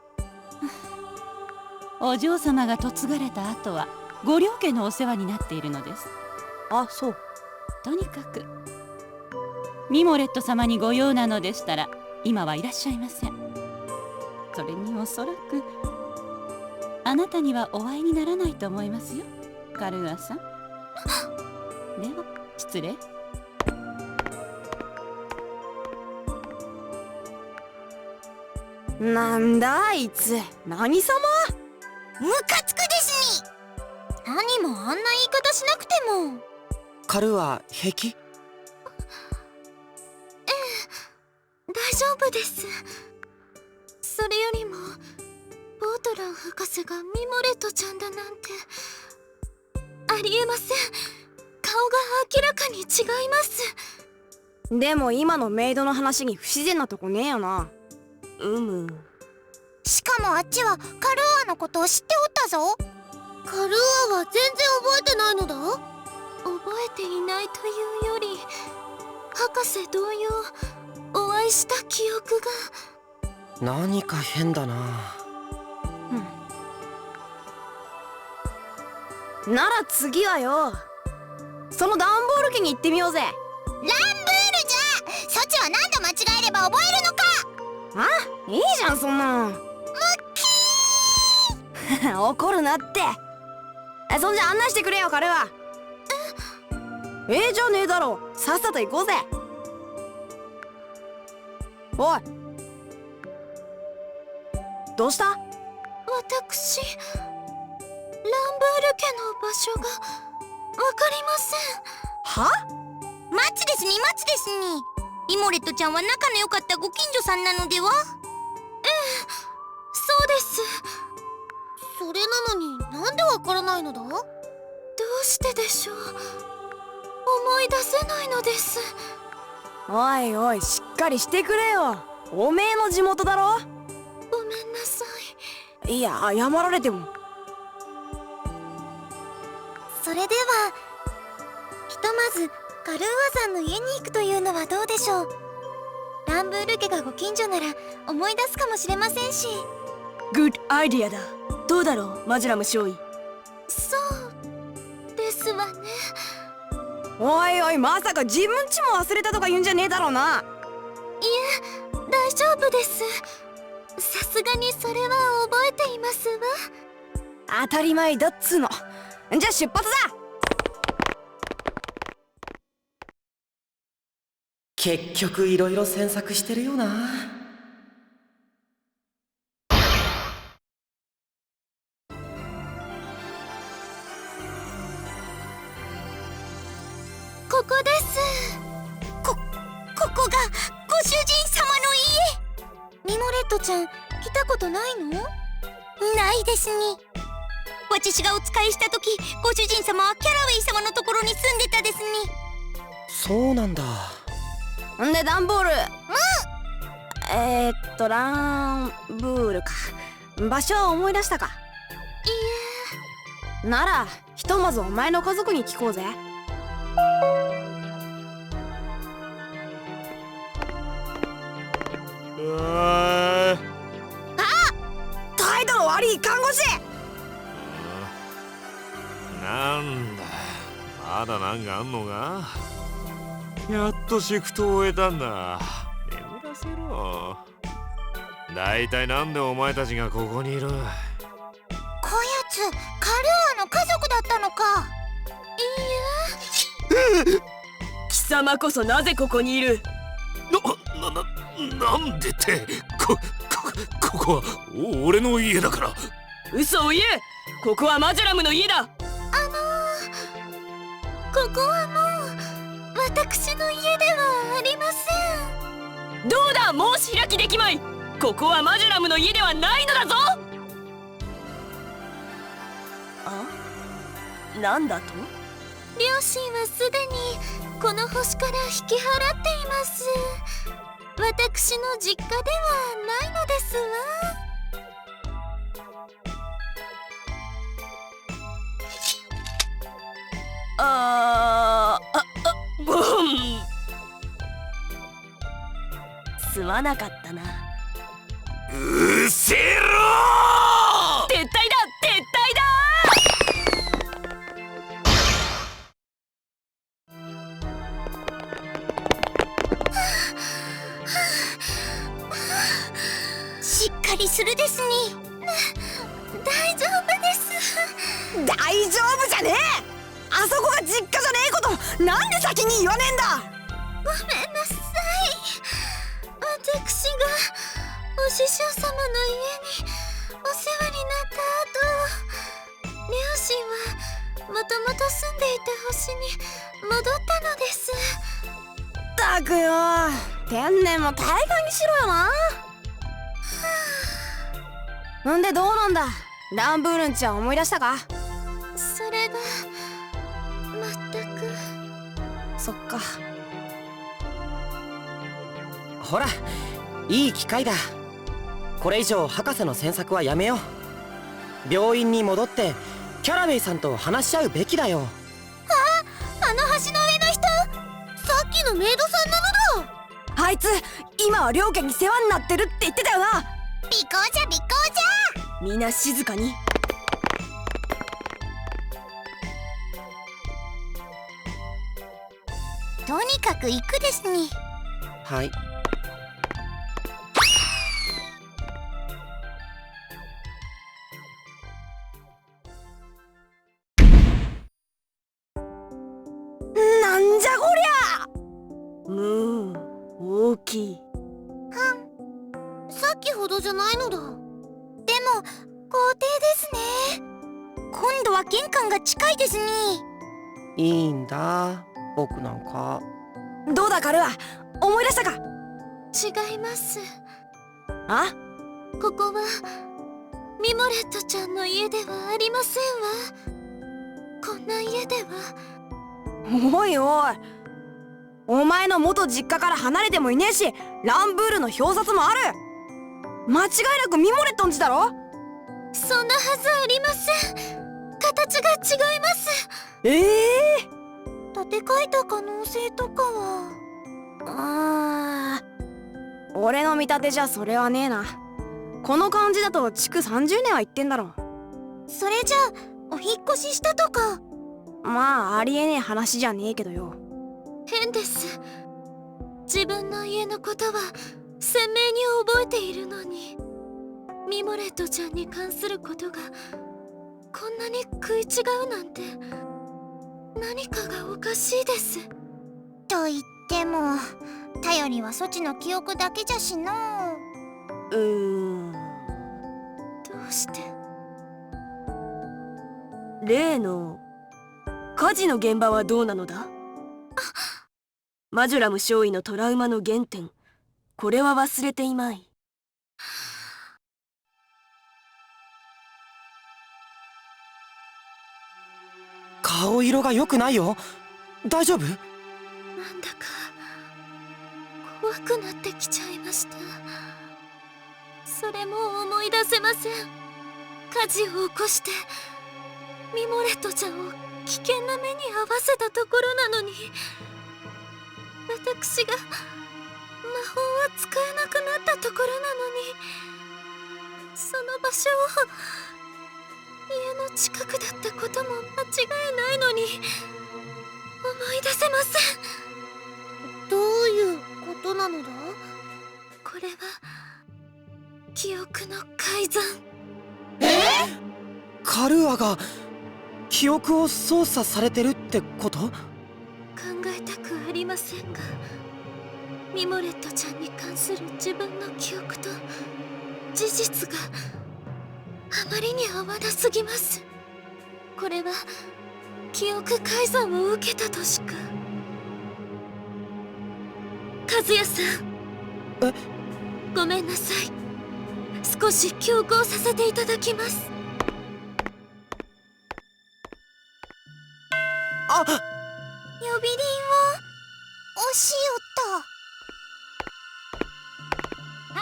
お嬢様が嫁がれた後はご両家のお世話になっているのです。あ、そう。とにかくミモレット様にご用なのでしたら今はいらっしゃいません。それにおそらくあなたにはお会いにならないと思いますよ、カルーアさん。では失礼。なんだあいつ、何様。ムカつくですに。何もあんな言い方しなくても。カルは平気？大丈夫です。それよりもポートラン博士がミモレットちゃんだなんてありえません。顔が明らかに違います。でも今のメイドの話に不自然なとこねえよな。しかもあっちはカルーアのことを知っておったぞ。カルーアは全然覚えてないのだ。覚えていないというより博士同様お会いした記憶が。何か変だな。なら次はよ、そのダンボール家に行ってみようぜ。ランブールじゃ。そちは何度間違えれば覚えるのか。あ、いいじゃんそんなん。ムッキー怒るなって。そんじゃ案内してくれよ彼は。じゃねえだろ、さっさと行こうぜ。おい、どうした？私ランブール家の場所がわかりません。は？マッチですにマッチですに。ミモレットちゃんは仲の良かったご近所さんなのでは？ええ、そうです。それなのになんでわからないのだ？どうしてでしょう。思い出せないのです。おいおい、しっかりしてくれよ。おめえの地元だろ。ごめんなさい。いや、謝られても。それではひとまずカルーアさんの家に行くというのはどうでしょう。ランブール家がご近所なら思い出すかもしれませんし。グッドアイディアだ。どうだろう、マジラム少尉。そうですわね。おいおい、まさか自分ちも忘れたとか言うんじゃねえだろうな。いえ、大丈夫です。さすがにそれは覚えていますわ。当たり前だっつーの。じゃあ出発だ。結局いろいろ詮索してるよな。ここです。ここがご主人様の家。ミモレットちゃん、来たことないの？ないですに。私がお使いした時、ご主人様はキャラウェイ様のところに住んでたですに。そうなんだ。んでダンボール。ランブールか。場所は思い出したか？いならひとまずお前の家族に聞こうぜ。態度の悪い看護師。なんだ、まだなんかあんのか。やっとシフトを終えたんだ。眠らせろ。だいたいなんでお前たちがここにいる？こやつカルーアの家族だったのか。いいえ。貴様こそなぜここにいる？なんでって、ここは俺の家だから。嘘を言え。ここはマジュラムの家だ。ここはもう私の家ではありません。どうだ、申し開きできまい。ここはマジュラムの家ではないのだぞ。あ、なんだと？両親はすでにこの星から引き払っています。私の実家ではないのですわ。ボン。すまなかったな。うせろー！撤退だ、撤退だ！しっかりするですに。大丈夫です。大丈夫じゃねえ。あそこが実家じゃねえことなんで先に言わねえんだ。ごめんなさい。私がお師匠様の家にお世話になった後、両親はもともと住んでいた星に戻ったのです。ったくよ、天然も大概にしろよな。んでどうなんだ、ランブールンちゃん思い出したか？それが全く。そっか。ほら、いい機会だ。これ以上博士の詮索はやめよう。病院に戻ってキャラウェイさんと話し合うべきだよ。あの橋の上の人、さっきのメイドさんなのだ。あいつ今は両家に世話になってるって言ってたよな。尾行じゃ尾行じゃ。みんな静かに。とにかく行くですに。はい。なんじゃこりゃ。大きい。さっきほどじゃないのだ。でも豪邸ですね。今度は玄関が近いですね。いいんだ、僕なんか。どうだカルア、思い出したか？違います。あ？ここはミモレットちゃんの家ではありませんわ。こんな家では。おいおい、お前の元実家から離れてもいねえし、ランブールの表札もある。間違いなくミモレットんちだろ。そんなはずありません。形が違います。建て替えた可能性とかは。俺の見立てじゃそれはねえな。この感じだと築30年は言ってんだろ。それじゃあお引っ越ししたとか。まあありえねえ話じゃねえけどよ。変です。自分の家のことは鮮明に覚えているのに、ミモレットちゃんに関することがこんなに食い違うなんて、何かがおかしいです。と言っても頼りはそちの記憶だけじゃしの。どうして？例の火事の現場はどうなのだ？マジョラム少尉のトラウマの原点、これは忘れていまい。顔色が良くないよ。大丈夫？なんだか怖くなってきちゃいました。それも思い出せません。火事を起こしてミモレットちゃんを危険な目に遭わせたところなのに、私が魔法は使えなくなったところなのに、その場所を家の近くだったことも間違いないのに思い出せません。どういうことなのだ？これは記憶の改ざん。カルーアが記憶を操作されてるってこと？考えたくありませんが、ミモレットちゃんに関する自分の記憶と事実があまりに合わなすぎます。これは記憶改ざんを受けたとしか。和也さん、ごめんなさい。少し強行させていただきます。呼び鈴を押しよった。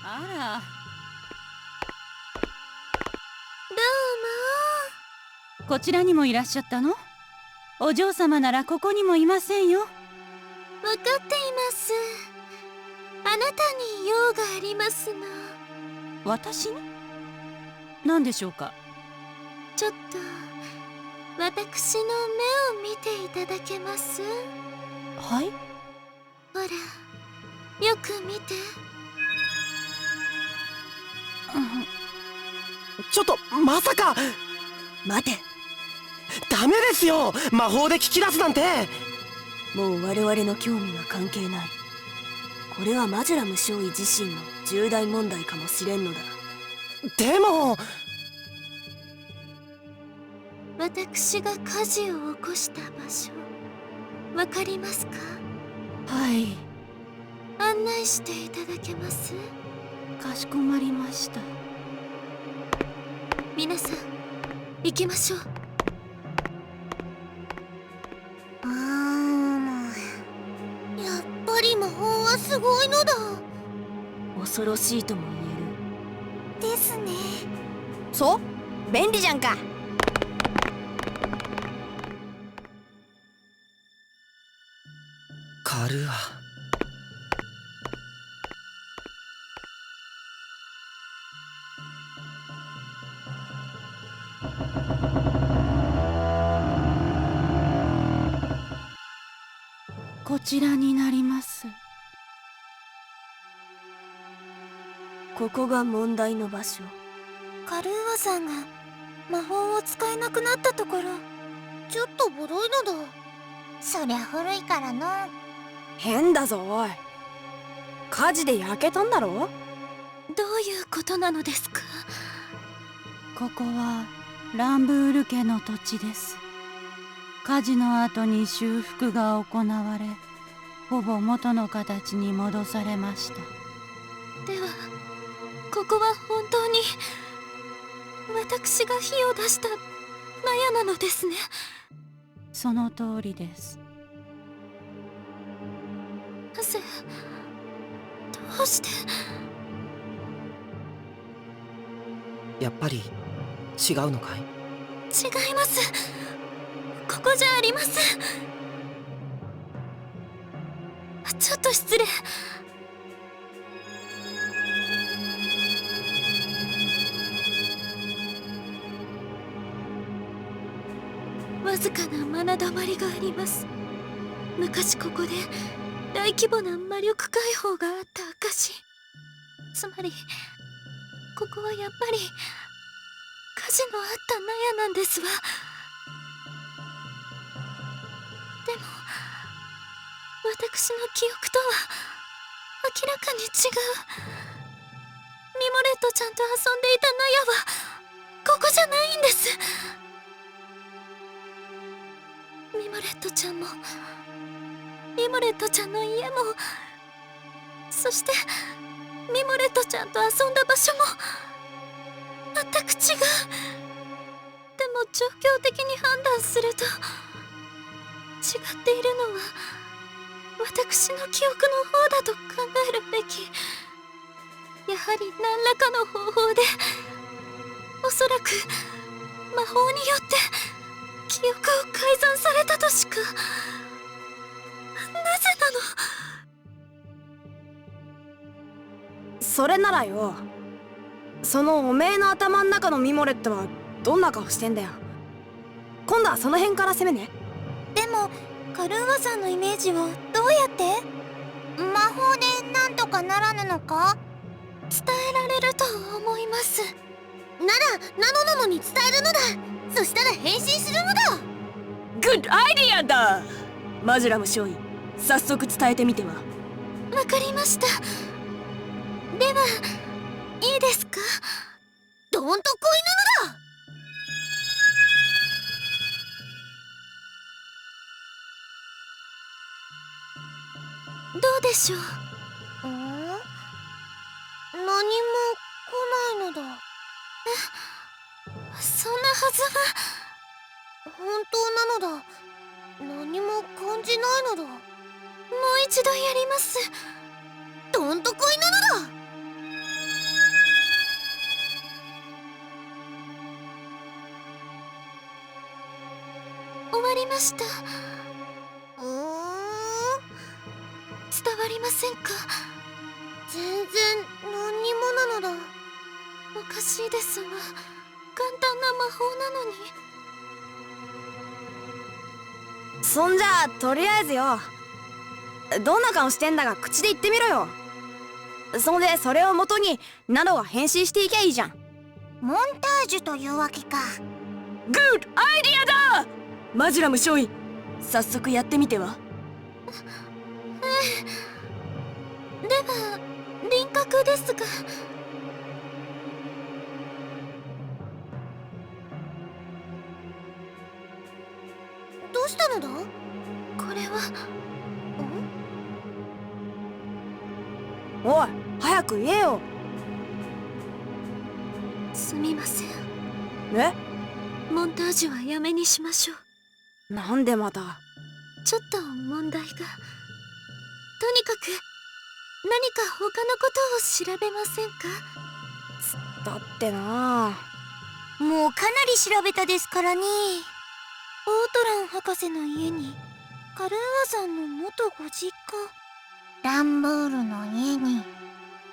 あら、どうも。こちらにもいらっしゃったの？お嬢様ならここにもいませんよ。分かっています。あなたに用がありますの。私に？何でしょうか？ちょっと私の目を見ていただけます？はい。ほら、よく見て。ちょっとまさか。待て。ダメですよ、魔法で聞き出すなんて。もう我々の興味は関係ない。これはマジュラム少尉自身の重大問題かもしれんのだ。でも私が火事を起こした場所、わかりますか？はい、案内していただけます？かしこまりました。皆さん、行きましょう。やっぱり魔法はすごいのだ。恐ろしいとも言える。ですね。そう？便利じゃんか。カルーア。こちらになります。ここが問題の場所。カルーアさんが魔法を使えなくなったところ、ちょっとボロいのだ。そりゃ古いからの。変だぞおい。火事で焼けたんだろ？どういうことなのですか？ここはランブール家の土地です。火事の後に修復が行われ、ほぼ元の形に戻されました。ではここは本当に私が火を出した納屋なのですね。その通りです。なぜ、どうして？やっぱり違うのかい？違います。ここじゃありません。ちょっと失礼。わずかなまなだまりがあります。昔ここで大規模な魔力解放があった証。つまりここはやっぱり火事のあった納屋なんですわ。でも私の記憶とは明らかに違う。ミモレットちゃんと遊んでいた納屋はここじゃないんです。ミモレットちゃんもミモレットちゃんの家も、そしてミモレットちゃんと遊んだ場所も全く違う。でも状況的に判断すると違っているのは私の記憶の方だと考えるべき。やはり何らかの方法で、おそらく魔法によって記憶を改ざんされたとしか。なぜなの？それならよ、そのおめえの頭ん中のミモレットはどんな顔してんだよ。今度はその辺から攻めね。でもカルーアさんのイメージをどうやって？魔法でなんとかならぬのか？伝えられると思います。ならナノなのに伝えるのだ。そしたら変身するのだ。グッドアイディアだ。マジュラム少尉、早速伝えてみては。わかりました。では、いいですか？どんとこいなのだ。どうでしょう？何も来ないのだ。そんなはずは。本当なのだ。何も感じないのだ。もう一度やります。どんとこいなのだ。終わりました。伝わりませんか？全然何にもなのだ。おかしいですわ。簡単な魔法なのに。そんじゃあとりあえずよ、どんな顔してんだか口で言ってみろよ。そんでそれを元にナノが変身していきゃいいじゃん。モンタージュというわけか。グッドアイディアだ。マジュラム少尉、早速やってみては。では輪郭ですが。どうしたのだ？これは。おい、早く言えよ。すみません。え？モンタージュはやめにしましょう。なんでまた？ちょっと問題が。とにかく何か他のことを調べませんか？だってな。もうかなり調べたですからね。オートラン博士の家にカルーアさんの元ご実家。ランブールの家に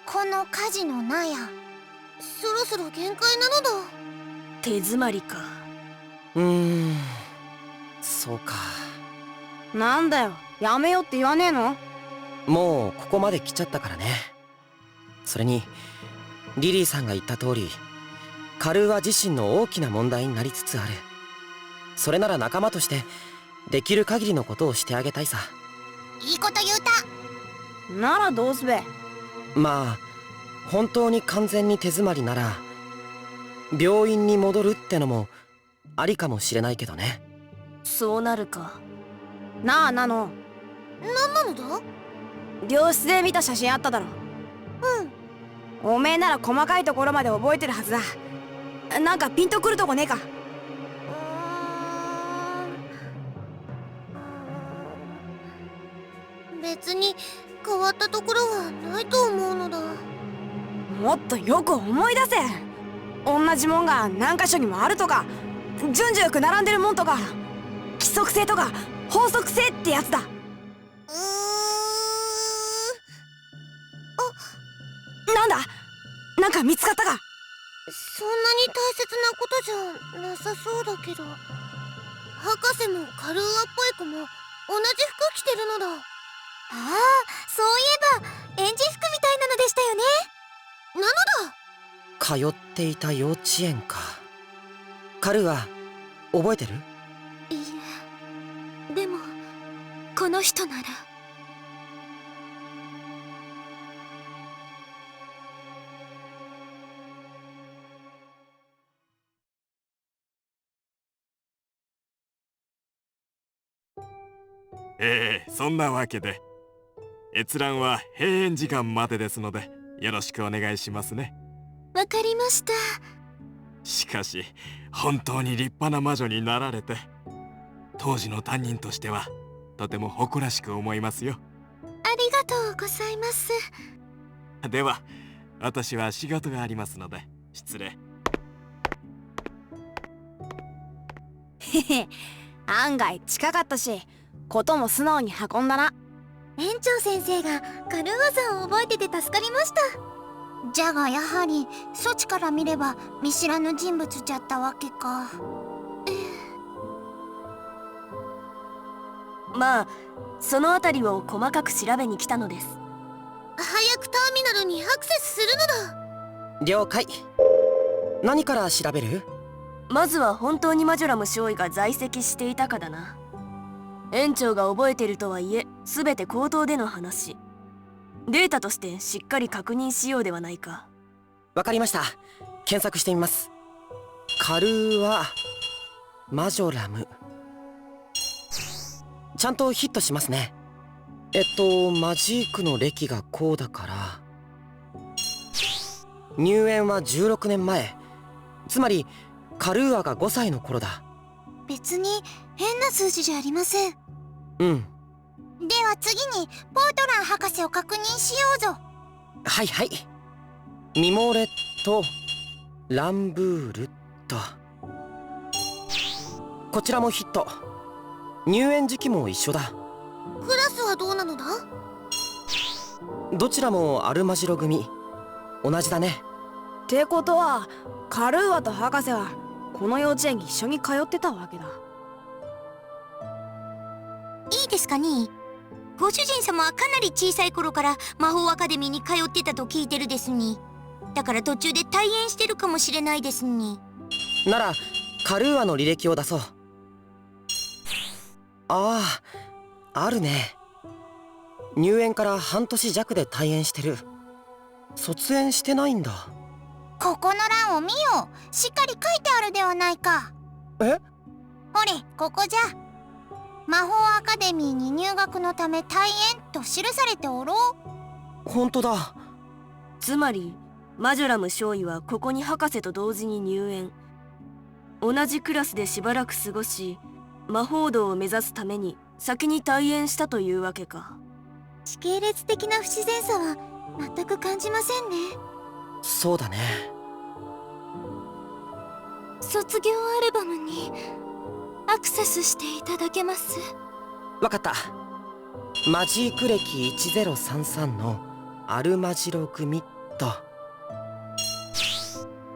この火事の納屋。そろそろ限界なのだ。手詰まりか。そうか。なんだよ、やめよって言わねえの？もうここまで来ちゃったからね。それにリリーさんが言った通り、カルーア自身の大きな問題になりつつある。それなら仲間としてできる限りのことをしてあげたいさ。いいこと言うた。ならどうすべ。まあ本当に完全に手詰まりなら病院に戻るってのもありかもしれないけどね。そうなるか。なあナノ、何なのだ？病室で見た写真あっただろ。おめえなら細かいところまで覚えてるはずだ。なんかピンとくるとこねえか？別に変わったところはないと思うのだ。もっとよく思い出せ。同じもんが何箇所にもあるとか、順序よく並んでるもんとか、規則性とか法則性ってやつだ。なんだ、なんか見つかったか？そんなに大切なことじゃなさそうだけど、博士もカルーアっぽい子も同じ服着てるのだ。ああ、そういえば園児服みたいなのでしたよね。なのだ。通っていた幼稚園か。カルーア、覚えてる？いいえ、でもこの人なら。そんなわけで閲覧は閉園時間までですのでよろしくお願いしますね。わかりました。しかし本当に立派な魔女になられて、当時の担任としてはとても誇らしく思いますよ。ありがとうございます。では私は仕事がありますので失礼。へへ、案外近かったし、ことも素直に運んだな。園長先生がカルーアさんを覚えてて助かりました。じゃがやはりそちから見れば見知らぬ人物じゃったわけか。まあそのあたりを細かく調べに来たのです。早くターミナルにアクセスするのだ。了解。何から調べる？まずは本当にマジョラム少尉が在籍していたかだな。園長が覚えてるとはいえ全て口頭での話。データとしてしっかり確認しようではないか。わかりました。検索してみます。カルーアマジョラム、ちゃんとヒットしますね。マジークの歴がこうだから、入園は16年前、つまりカルーアが5歳の頃だ。別に変な数字じゃありません。うん。では次にポートラン博士を確認しようぞ。はいはい。ミモレット・ランブールと、こちらもヒット。入園時期も一緒だ。クラスはどうなのだ？どちらもアルマジロ組、同じだね。ってことはカルーアと博士はこの幼稚園に一緒に通ってたわけだ。いいですかね。ご主人様はかなり小さい頃から魔法アカデミーに通ってたと聞いてるですに。だから途中で退園してるかもしれないですに。ならカルーアの履歴を出そう。ああ、あるね。入園から半年弱で退園してる。卒園してないんだ。ここの欄を見よう。しっかり書いてあるではないか。え？ほれ、ここじゃ。魔法アカデミーに入学のため退園と記されておろう。本当だ。つまりマジョラム少尉はここに博士と同時に入園。同じクラスでしばらく過ごし、魔法道を目指すために先に退園したというわけか。時系列的な不自然さは全く感じませんね。そうだね。卒業アルバムにアクセスしていただけます？わかった。マジーク歴1033のアルマジロ組と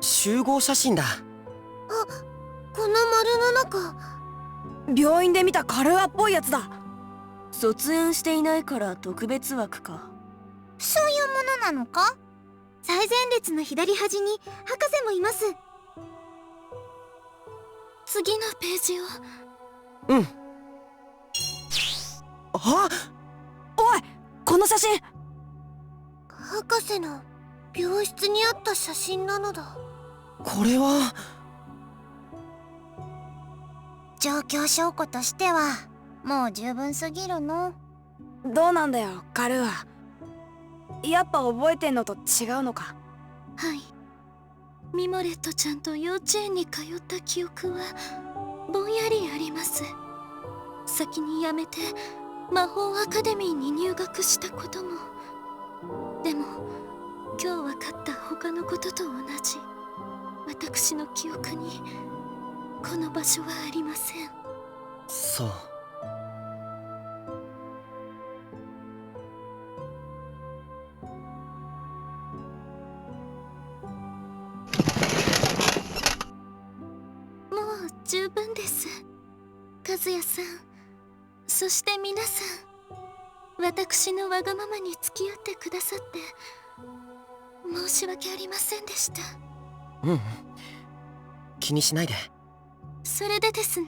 集合写真だ。あ、この丸の中。病院で見たカルーアっぽいやつだ。卒園していないから特別枠か。そういうものなのか？最前列の左端に博士もいます。次のページを。うん。あ！おい、この写真。博士の病室にあった写真なのだ。これは状況証拠としてはもう十分すぎるの。どうなんだよカルーア。やっぱ覚えてんのと違うのか。はい、ミモレットちゃんと幼稚園に通った記憶はぼんやりあります。先に辞めて魔法アカデミーに入学したことも。でも今日分かった他のことと同じ。私の記憶にこの場所はありません。そう。もう十分です。和也さん、そして皆さん、私のわがままに付き合ってくださって申し訳ありませんでした。気にしないで。それでですね、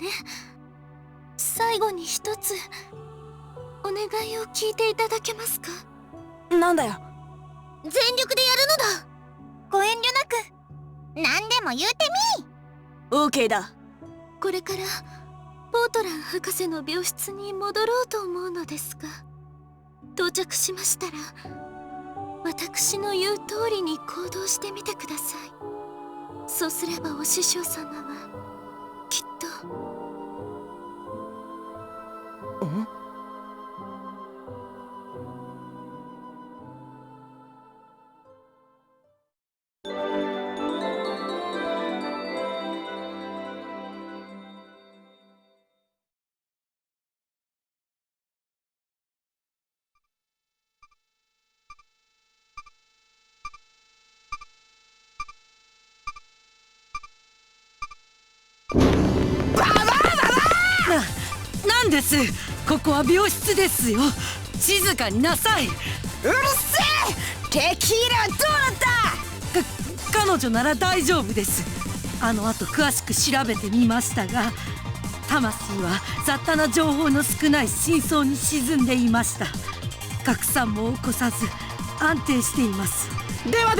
最後に一つお願いを聞いていただけますか？なんだよ。全力でやるのだ。ご遠慮なく何でも言うてみ。オーケーだ。これからポートラン博士の病室に戻ろうと思うのですが、到着しましたら私の言う通りに行動してみてください。そうすればお師匠様はきっと。なんです。ここは病室ですよ。静かになさい。うるせえ。テキーラはどうなった？彼女なら大丈夫です。あの後詳しく調べてみましたが、魂は雑多な情報の少ない深層に沈んでいました。拡散も起こさず安定しています。では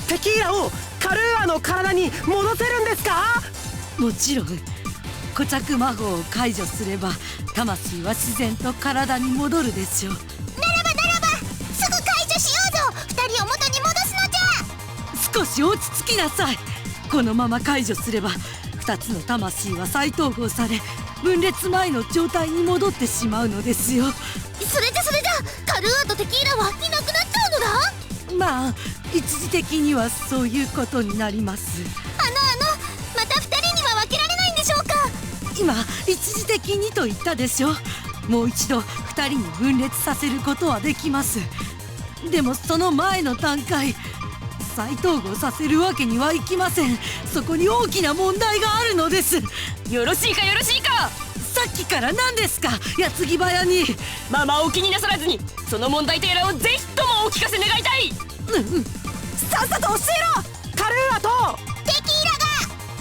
テキーラをカルーアの体に戻せるんですか？もちろん。固着魔法を解除すれば魂は自然と体に戻るでしょう。ならばすぐ解除しようぞ。二人を元に戻すのじゃ。少し落ち着きなさい。このまま解除すれば2つの魂は再統合され分裂前の状態に戻ってしまうのですよ。それじゃカルーアとテキーラはいなくなっちゃうのだ。まあ一時的にはそういうことになります。また2人には分けられないんでしょうか？今一時的にと言ったでしょ。もう一度2人に分裂させることはできます。でもその前の段階、再統合させるわけにはいきません。そこに大きな問題があるのです。よろしいかよろしいか。さっきから何ですか、矢継ぎ早に。まあまあお気になさらずにその問題点をぜひともお聞かせ願いたい。さっさと教えろ。カルーアとテキーラが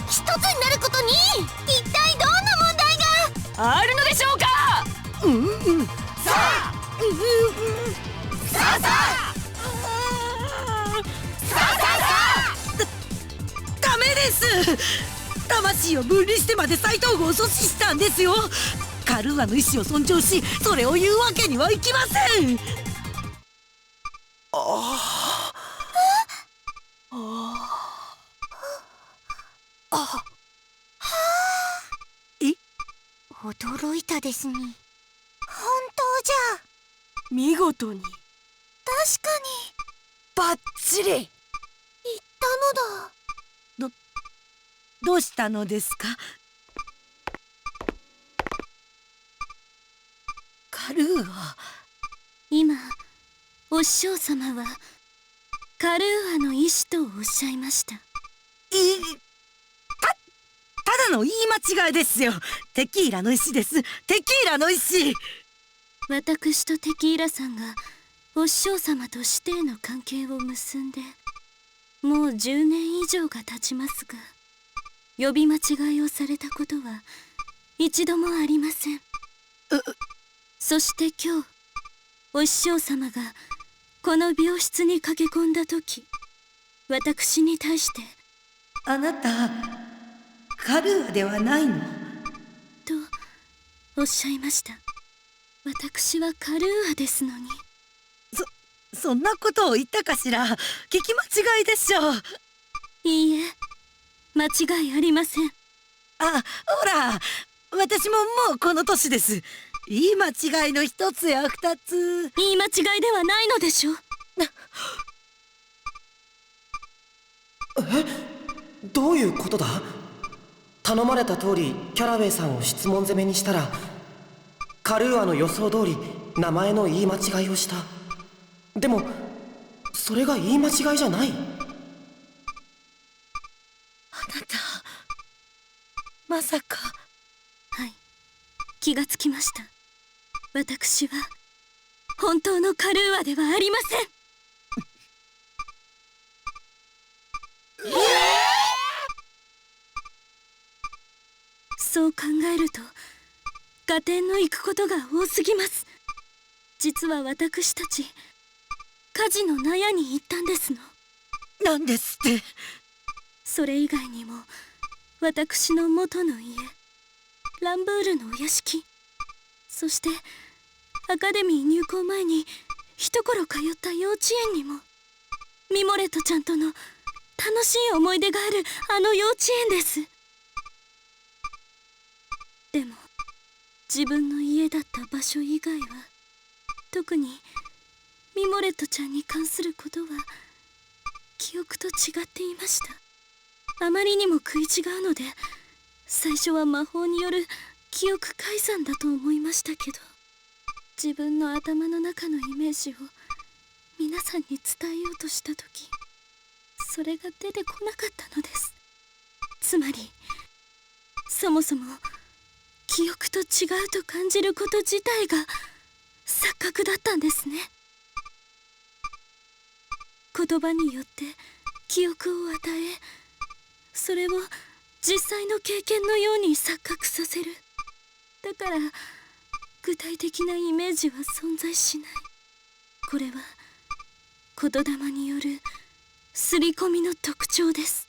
一つになることに一体どんな問題があるのでしょうか？さあダメです。魂を分離してまで再統合を阻止したんですよ。カルーアの意志を尊重しそれを言うわけにはいきません。驚いたですね。本当じゃ。見事に。確かにバッチリ言ったのだ。どうしたのですか？カルーア。今お師匠様はカルーアの意志とおっしゃいました。ただの言い間違いですよ。テキーラの意志です。テキーラの意志。私とテキーラさんがお師匠様と師弟の関係を結んでもう10年以上が経ちますが、呼び間違いをされたことは一度もありません。そして今日お師匠様がこの病室に駆け込んだ時、私に対して。あなたカルーアではないの？とおっしゃいました。私はカルーアですのに。そんなことを言ったかしら。聞き間違いでしょう。いいえ、間違いありません。ほら、私ももうこの年です。言い間違いの一つや二つ。言い間違いではないのでしょう。どういうことだ？頼まれた通りキャラウェイさんを質問攻めにしたら、カルーアの予想通り名前の言い間違いをした。でもそれが言い間違いじゃない。あなたまさか。はい、気がつきました。私は本当のカルーアではありません。そう考えると合点のいくことが多すぎます。実は私たち火事の納屋に行ったんですの。なんですって？それ以外にも私の元の家、ランブールのお屋敷、そしてアカデミー入校前に一頃通った幼稚園にも、ミモレットちゃんとの楽しい思い出があるあの幼稚園です。でも自分の家だった場所以外は、特にミモレットちゃんに関することは記憶と違っていました。あまりにも食い違うので、最初は魔法による記憶改ざんだと思いましたけど、自分の頭の中のイメージを皆さんに伝えようとした時、それが出てこなかったのです。つまりそもそも記憶と違うと感じること自体が錯覚だったんですね。言葉によって記憶を与え、それを実際の経験のように錯覚させる。だから具体的なイメージは存在しない。これは言霊による刷り込みの特徴です。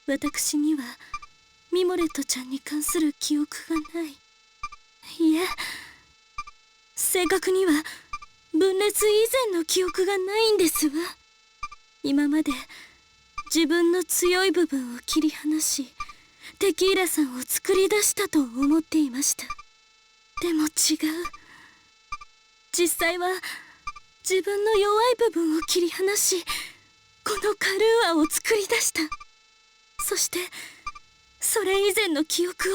私にはミモレットちゃんに関する記憶がない。いえ、正確には分裂以前の記憶がないんですわ。今まで自分の強い部分を切り離し、テキーラさんを作り出したと思っていました。でも違う。実際は自分の弱い部分を切り離し、このカルーアを作り出した。そしてそれ以前の記憶を言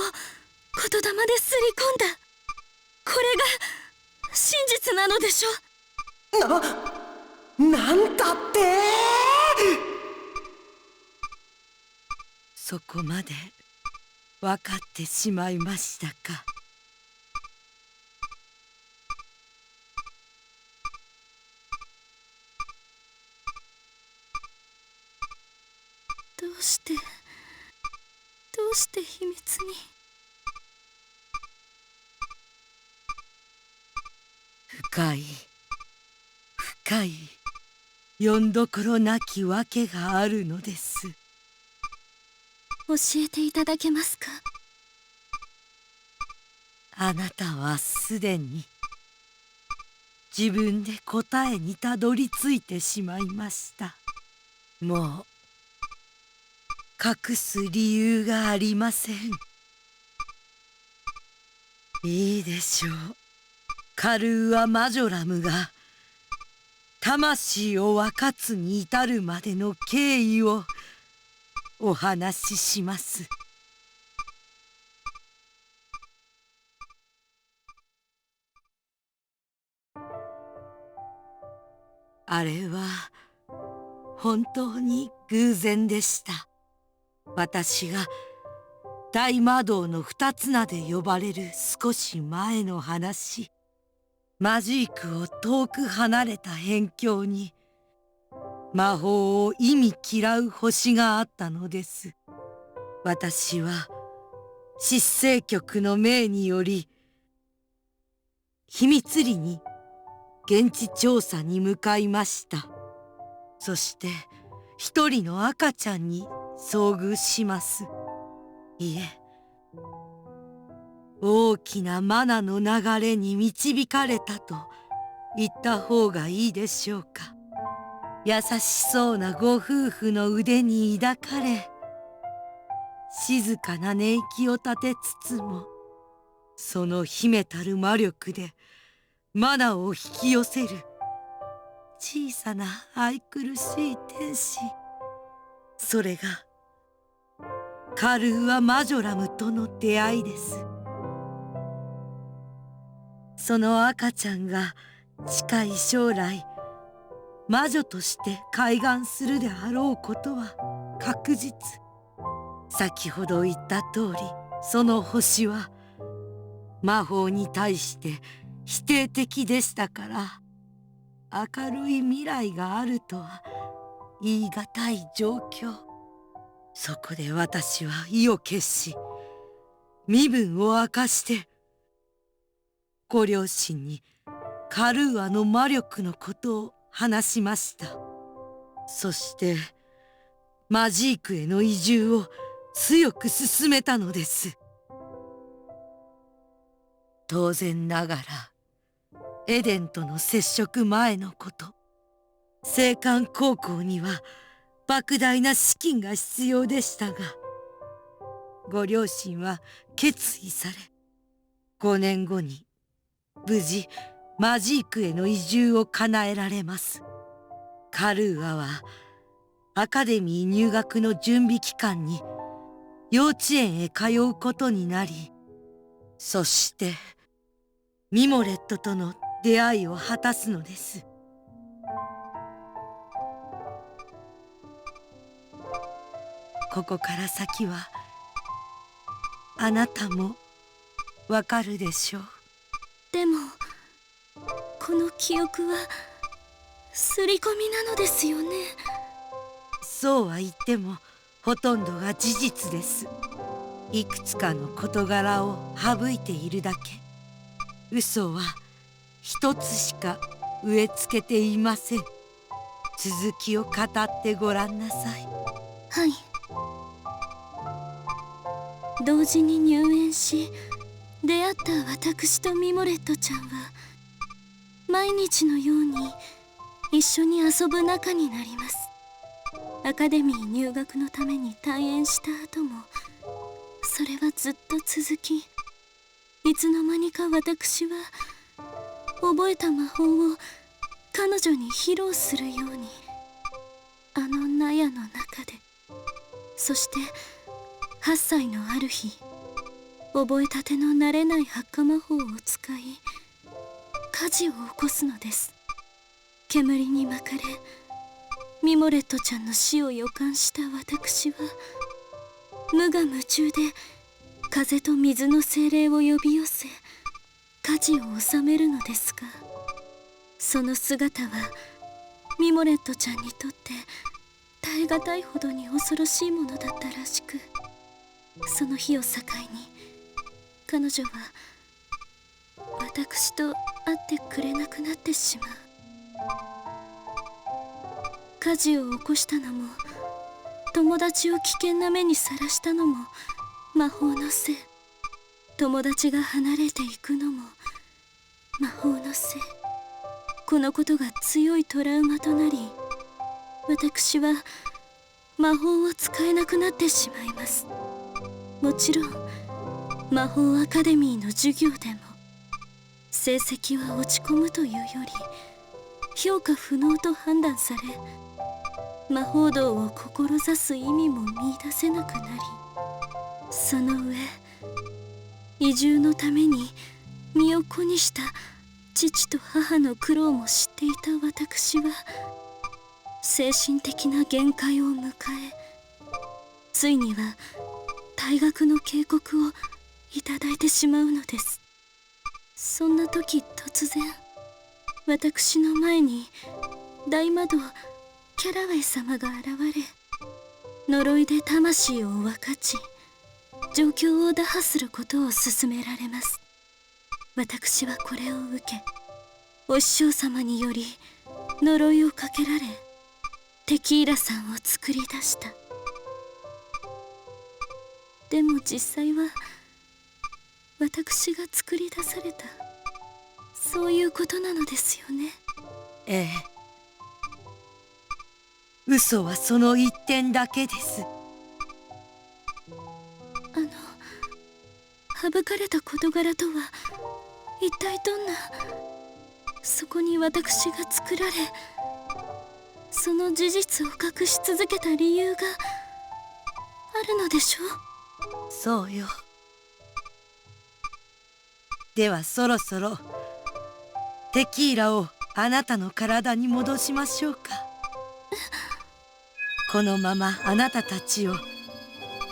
霊ですり込んだ。これが真実なのでしょ。なんだって？そこまで分かってしまいましたか。どうして秘密に。深い深いよんどころなきわけがあるのです。教えていただけますか？あなたはすでに自分で答えにたどり着いてしまいました。もう隠す理由がありません。いいでしょう。カルーア・マジョラムが魂を分かつに至るまでの経緯をお話しします。あれは本当に偶然でした。私が大魔道の二つ名で呼ばれる少し前の話。マジークを遠く離れた辺境に魔法を忌み嫌う星があったのです。私は失勢局の命により秘密裏に現地調査に向かいました。そして一人の赤ちゃんに遭遇します。いえ、大きなマナの流れに導かれたと言った方がいいでしょうか。優しそうなご夫婦の腕に抱かれ、静かな寝息を立てつつも、その秘めたる魔力でマナを引き寄せる小さな愛くるしい天使、それがカルーア・マジョラムとの出会いです。その赤ちゃんが近い将来魔女として開眼するであろうことは確実。先ほど言った通り、その星は魔法に対して否定的でしたから、明るい未来があるとは言い難い状況。そこで私は意を決し、身分を明かしてご両親にカルーアの魔力のことを話しました。そしてマジークへの移住を強く進めたのです。当然ながらエデンとの接触前のこと、聖館高校には莫大な資金が必要でしたが、ご両親は決意され、5年後に無事マジークへの移住を叶えられます。カルーアはアカデミー入学の準備期間に幼稚園へ通うことになり、そしてミモレットとの出会いを果たすのです。ここから先はあなたもわかるでしょう。でもこの記憶は刷り込みなのですよね。そうは言ってもほとんどが事実です。いくつかの事柄を省いているだけ。嘘は一つしか植え付けていません。続きを語ってごらんなさい。はい。同時に入園し出会った私とミモレットちゃんは毎日のように一緒に遊ぶ仲になります。アカデミー入学のために退園した後もそれはずっと続き、いつの間にか私は覚えた魔法を彼女に披露するように、あの納屋の中で。そして8歳のある日、覚えたての慣れない発火魔法を使い火事を起こすのです。煙に巻かれミモレットちゃんの死を予感した私は無我夢中で風と水の精霊を呼び寄せ火事を収めるのですが、その姿はミモレットちゃんにとって耐え難いほどに恐ろしいものだったらしく、その日を境に彼女は私と会ってくれなくなってしまう。火事を起こしたのも、友達を危険な目にさらしたのも魔法のせい。友達が離れていくのも魔法のせい。このことが強いトラウマとなり、私は魔法を使えなくなってしまいます。もちろん魔法アカデミーの授業でも成績は落ち込むというより評価不能と判断され、魔法道を志す意味も見出せなくなり、その上移住のために身を粉にした父と母の苦労も知っていた私は精神的な限界を迎え、ついには退学の警告をいただいてしまうのです。そんな時突然私の前に大魔道キャラウェイ様が現れ、呪いで魂を分かち状況を打破することを勧められます。私はこれを受け、お師匠様により呪いをかけられ、テキーラさんを作り出した。でも実際は私が作り出された、そういうことなのですよね。ええ、嘘はその一点だけです。省かれた事柄とは一体どんな、そこに私が作られ、その事実を隠し続けた理由があるのでしょう。そうよ。ではそろそろテキーラをあなたの体に戻しましょうか。このままあなたたちを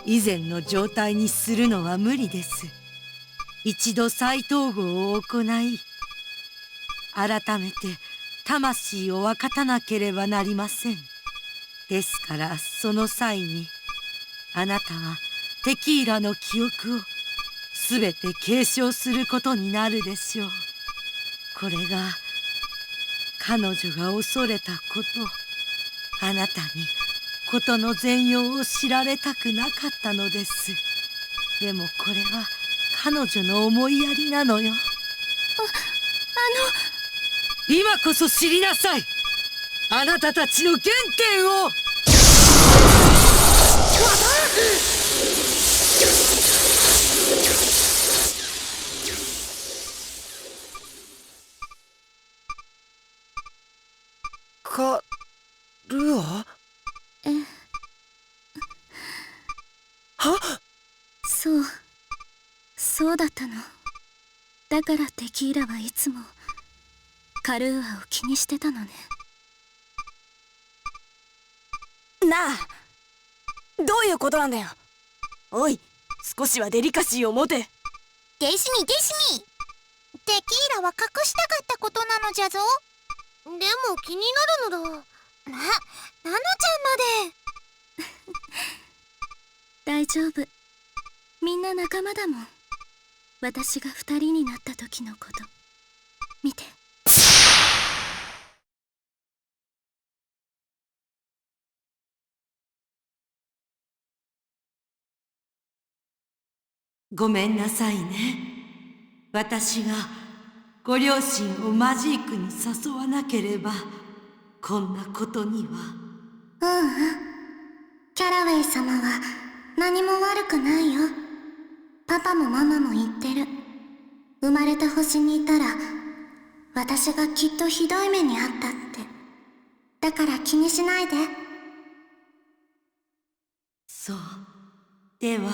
以前の状態にするのは無理です。一度再統合を行い、改めて魂を分かたなければなりません。ですからその際にあなたはテキーラの記憶をすべて継承することになるでしょう。これが彼女が恐れたこと、あなたにことの全容を知られたくなかったのです。でもこれは彼女の思いやりなのよ。今こそ知りなさい、あなたたちの原点を。カルア？は？そうだったの。だからテキーラはいつもカルーアを気にしてたのね。なあ、どういうことなんだよ。おい、少しはデリカシーを持て。ゲシミゲシミ、テキーラは隠したかったことなのじゃぞ。でも気になるのだ。ナノちゃんまで。大丈夫、みんな仲間だもん。私が2人になった時のこと見て。ごめんなさいね。私がご両親をマジークに誘わなければこんなことには。キャラウェイ様は何も悪くないよ。パパもママも言ってる。生まれた星にいたら私がきっとひどい目にあったって。だから気にしないで。そう。では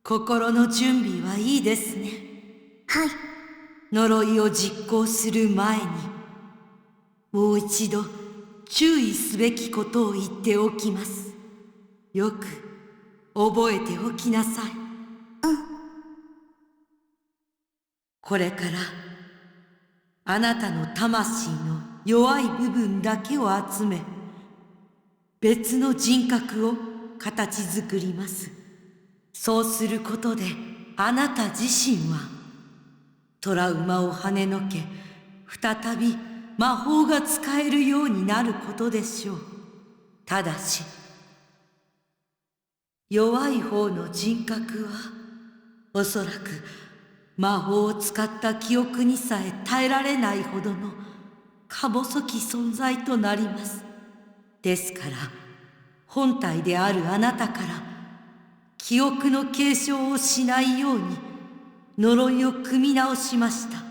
心の準備はいいですね。はい。呪いを実行する前にもう一度注意すべきことを言っておきます。よく覚えておきなさい。これからあなたの魂の弱い部分だけを集め、別の人格を形作ります。そうすることであなた自身はトラウマを跳ねのけ、再び魔法が使えるようになることでしょう。ただし弱い方の人格はおそらく魔法を使った記憶にさえ耐えられないほどのか細き存在となります。ですから本体であるあなたから記憶の継承をしないように呪いを組み直しました。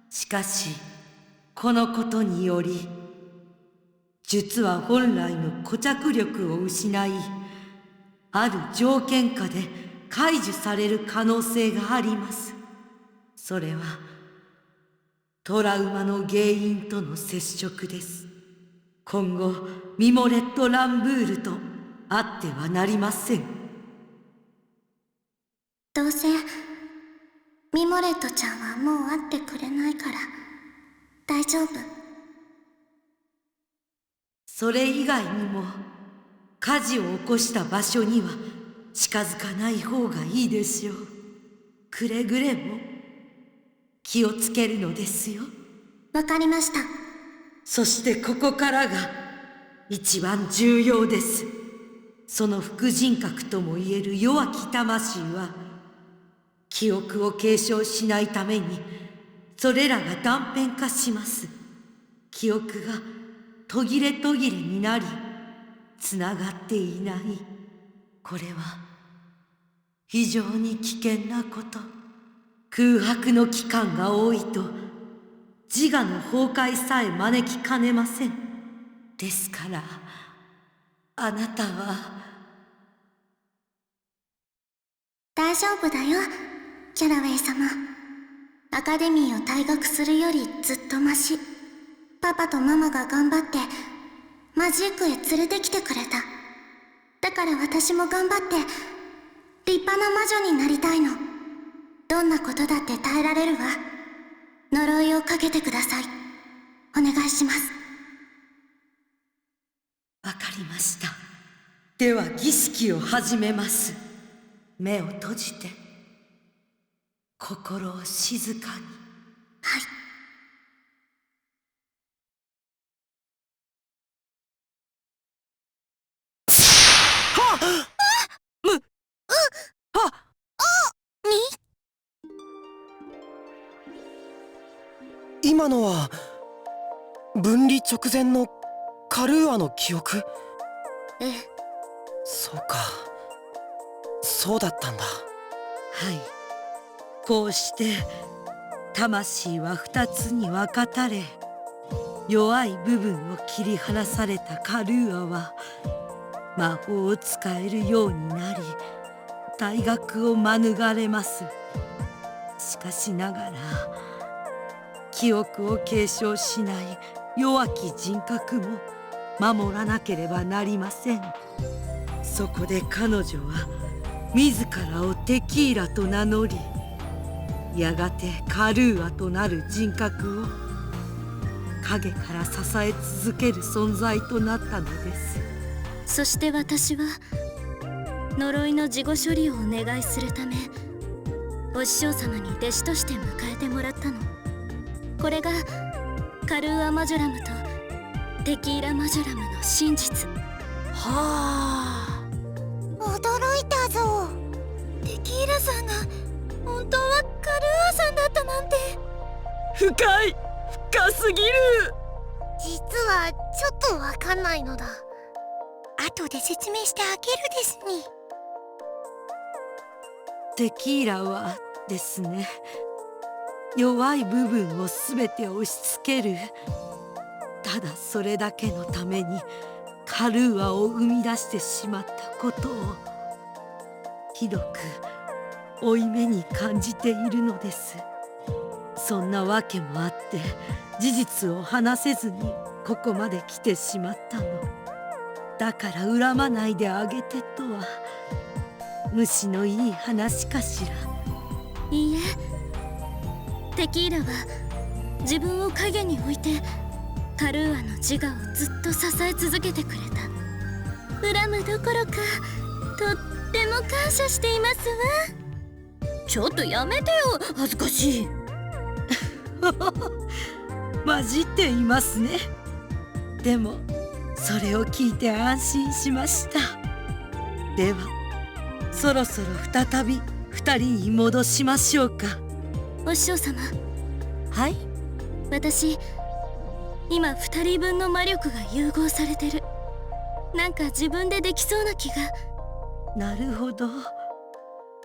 しかしこのことにより術は本来の固着力を失い、ある条件下で解除される可能性があります。それはトラウマの原因との接触です。今後ミモレット・ランブールと会ってはなりません。どうせミモレットちゃんはもう会ってくれないから大丈夫。それ以外にも火事を起こした場所には近づかない方がいいでしょう。くれぐれも気をつけるのですよ。わかりました。そしてここからが一番重要です。その副人格ともいえる弱き魂は記憶を継承しないためにそれらが断片化します。記憶が途切れ途切れになりつながっていない。これは非常に危険なこと。空白の期間が多いと自我の崩壊さえ招きかねません。ですからあなたは。大丈夫だよ、キャラウェイ様。アカデミーを退学するよりずっとマシ。パパとママが頑張ってマジックへ連れてきてくれた。だから私も頑張って立派な魔女になりたいの。どんなことだって耐えられるわ。呪いをかけてください。お願いします。わかりました。では儀式を始めます。目を閉じて心を静かに。はい。今のは分離直前のカルーアの記憶？ええ。そうか、そうだったんだ。はい、こうして魂は二つに分かたれ、弱い部分を切り離されたカルーアは魔法を使えるようになり退学を免れます。しかしながら記憶を継承しない弱き人格も守らなければなりません。そこで彼女は自らをテキーラと名乗り、やがてカルーアとなる人格を影から支え続ける存在となったのです。そして私は呪いの事後処理をお願いするためお師匠様に弟子として迎えてもらったの。これがカルーア・マジョラムとテキーラ・マジョラムの真実。はあ、驚いたぞ。テキーラさんが本当はカルーアさんだったなんて。深すぎる。実はちょっとわかんないのだ。後で説明してあげるですに。テキーラはですね、弱い部分を全て押し付ける、ただそれだけのためにカルーアを生み出してしまったことをひどく負い目に感じているのです。そんなわけもあって事実を話せずにここまで来てしまったの。だから恨まないであげてとは虫のいい話かしら。いいえ、テキーラは自分を影に置いてカルーアの自我をずっと支え続けてくれた。恨むどころかとっても感謝していますわ。ちょっとやめてよ、恥ずかしい。混じっていますね。でもそれを聞いて安心しました。ではそろそろ再び二人に戻しましょうか。お師匠様。はい。私今2人分の魔力が融合されてる。なんか自分でできそうな気が。なるほど。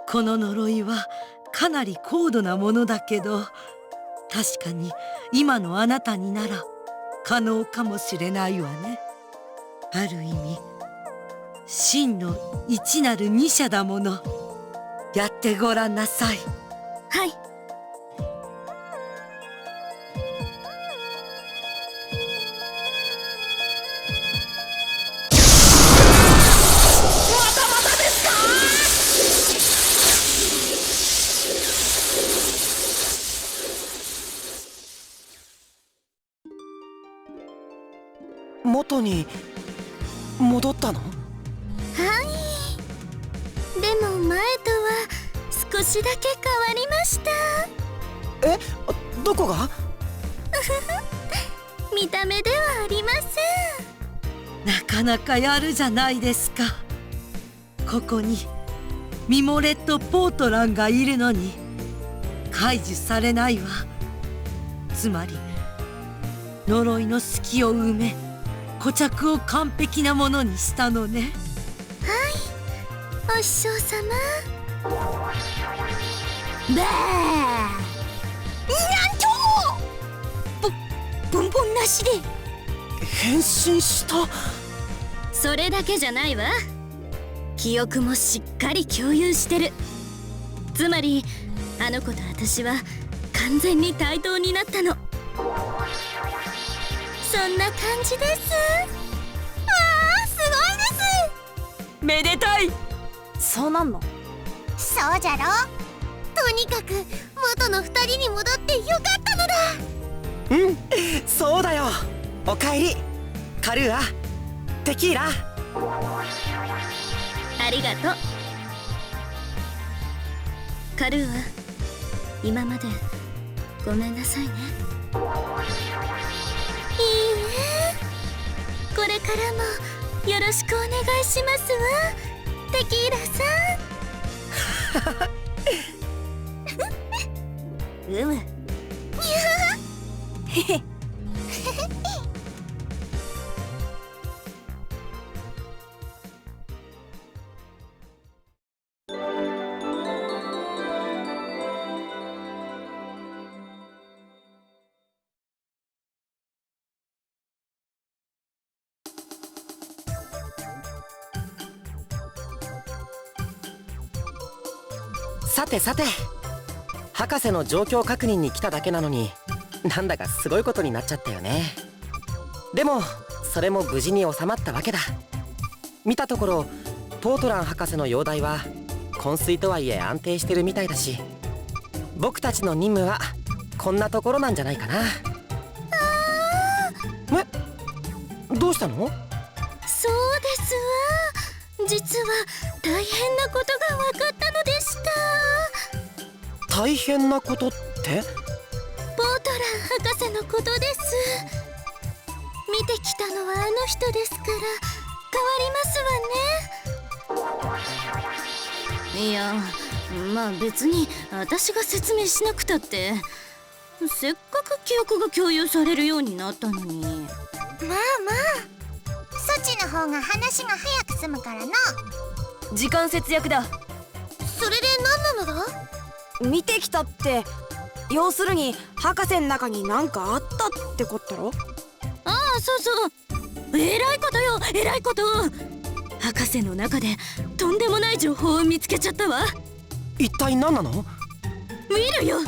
この呪いはかなり高度なものだけど、確かに今のあなたになら可能かもしれないわね。ある意味真の一なる二者だもの。やってごらんなさい。はい。元に戻ったの？はい。でも前とは少しだけ変わりました。え、どこが？見た目ではありません。なかなかやるじゃないですか。ここにミモレット・ポートランがいるのに解除されないわ。つまり呪いの隙を埋め、固着を完璧なものにしたのね。はい、お師匠様。ばあ、なんとボンボンなしで変身した。それだけじゃないわ。記憶もしっかり共有してる。つまりあの子と私は完全に対等になったの。そんな感じです。わあ、すごいです。めでたい。そうなんの？そうじゃろ。とにかく元の2人に戻ってよかったのだ。うん、そうだよ。おかえりカルーア、テキーラ。ありがとうカルーア。今までごめんなさいね。いいえ、これからもよろしくお願いしますわ、テキーラさん。うむ。へへ。さてさて、博士の状況確認に来ただけなのに、なんだかすごいことになっちゃったよね。でもそれも無事に収まったわけだ。見たところポートラン博士の容体は昏睡とはいえ安定してるみたいだし、僕たちの任務はこんなところなんじゃないかな。どうしたの？そうですわ。実は大変なことが分かったのでした。大変なことって？ポートラン博士のことです。見てきたのはあの人ですから変わりますわね。いや、まあ別に私が説明しなくたって、せっかく記憶が共有されるようになったのに。まあまあ、そっちの方が話が早く済むからな。時間節約だ。それで何なのだ？見てきたって要するに博士の中に何かあったってことだろ。ああ、そうそう、えらいことよ、えらいこと。博士の中でとんでもない情報を見つけちゃったわ。一体何なの？見るよ。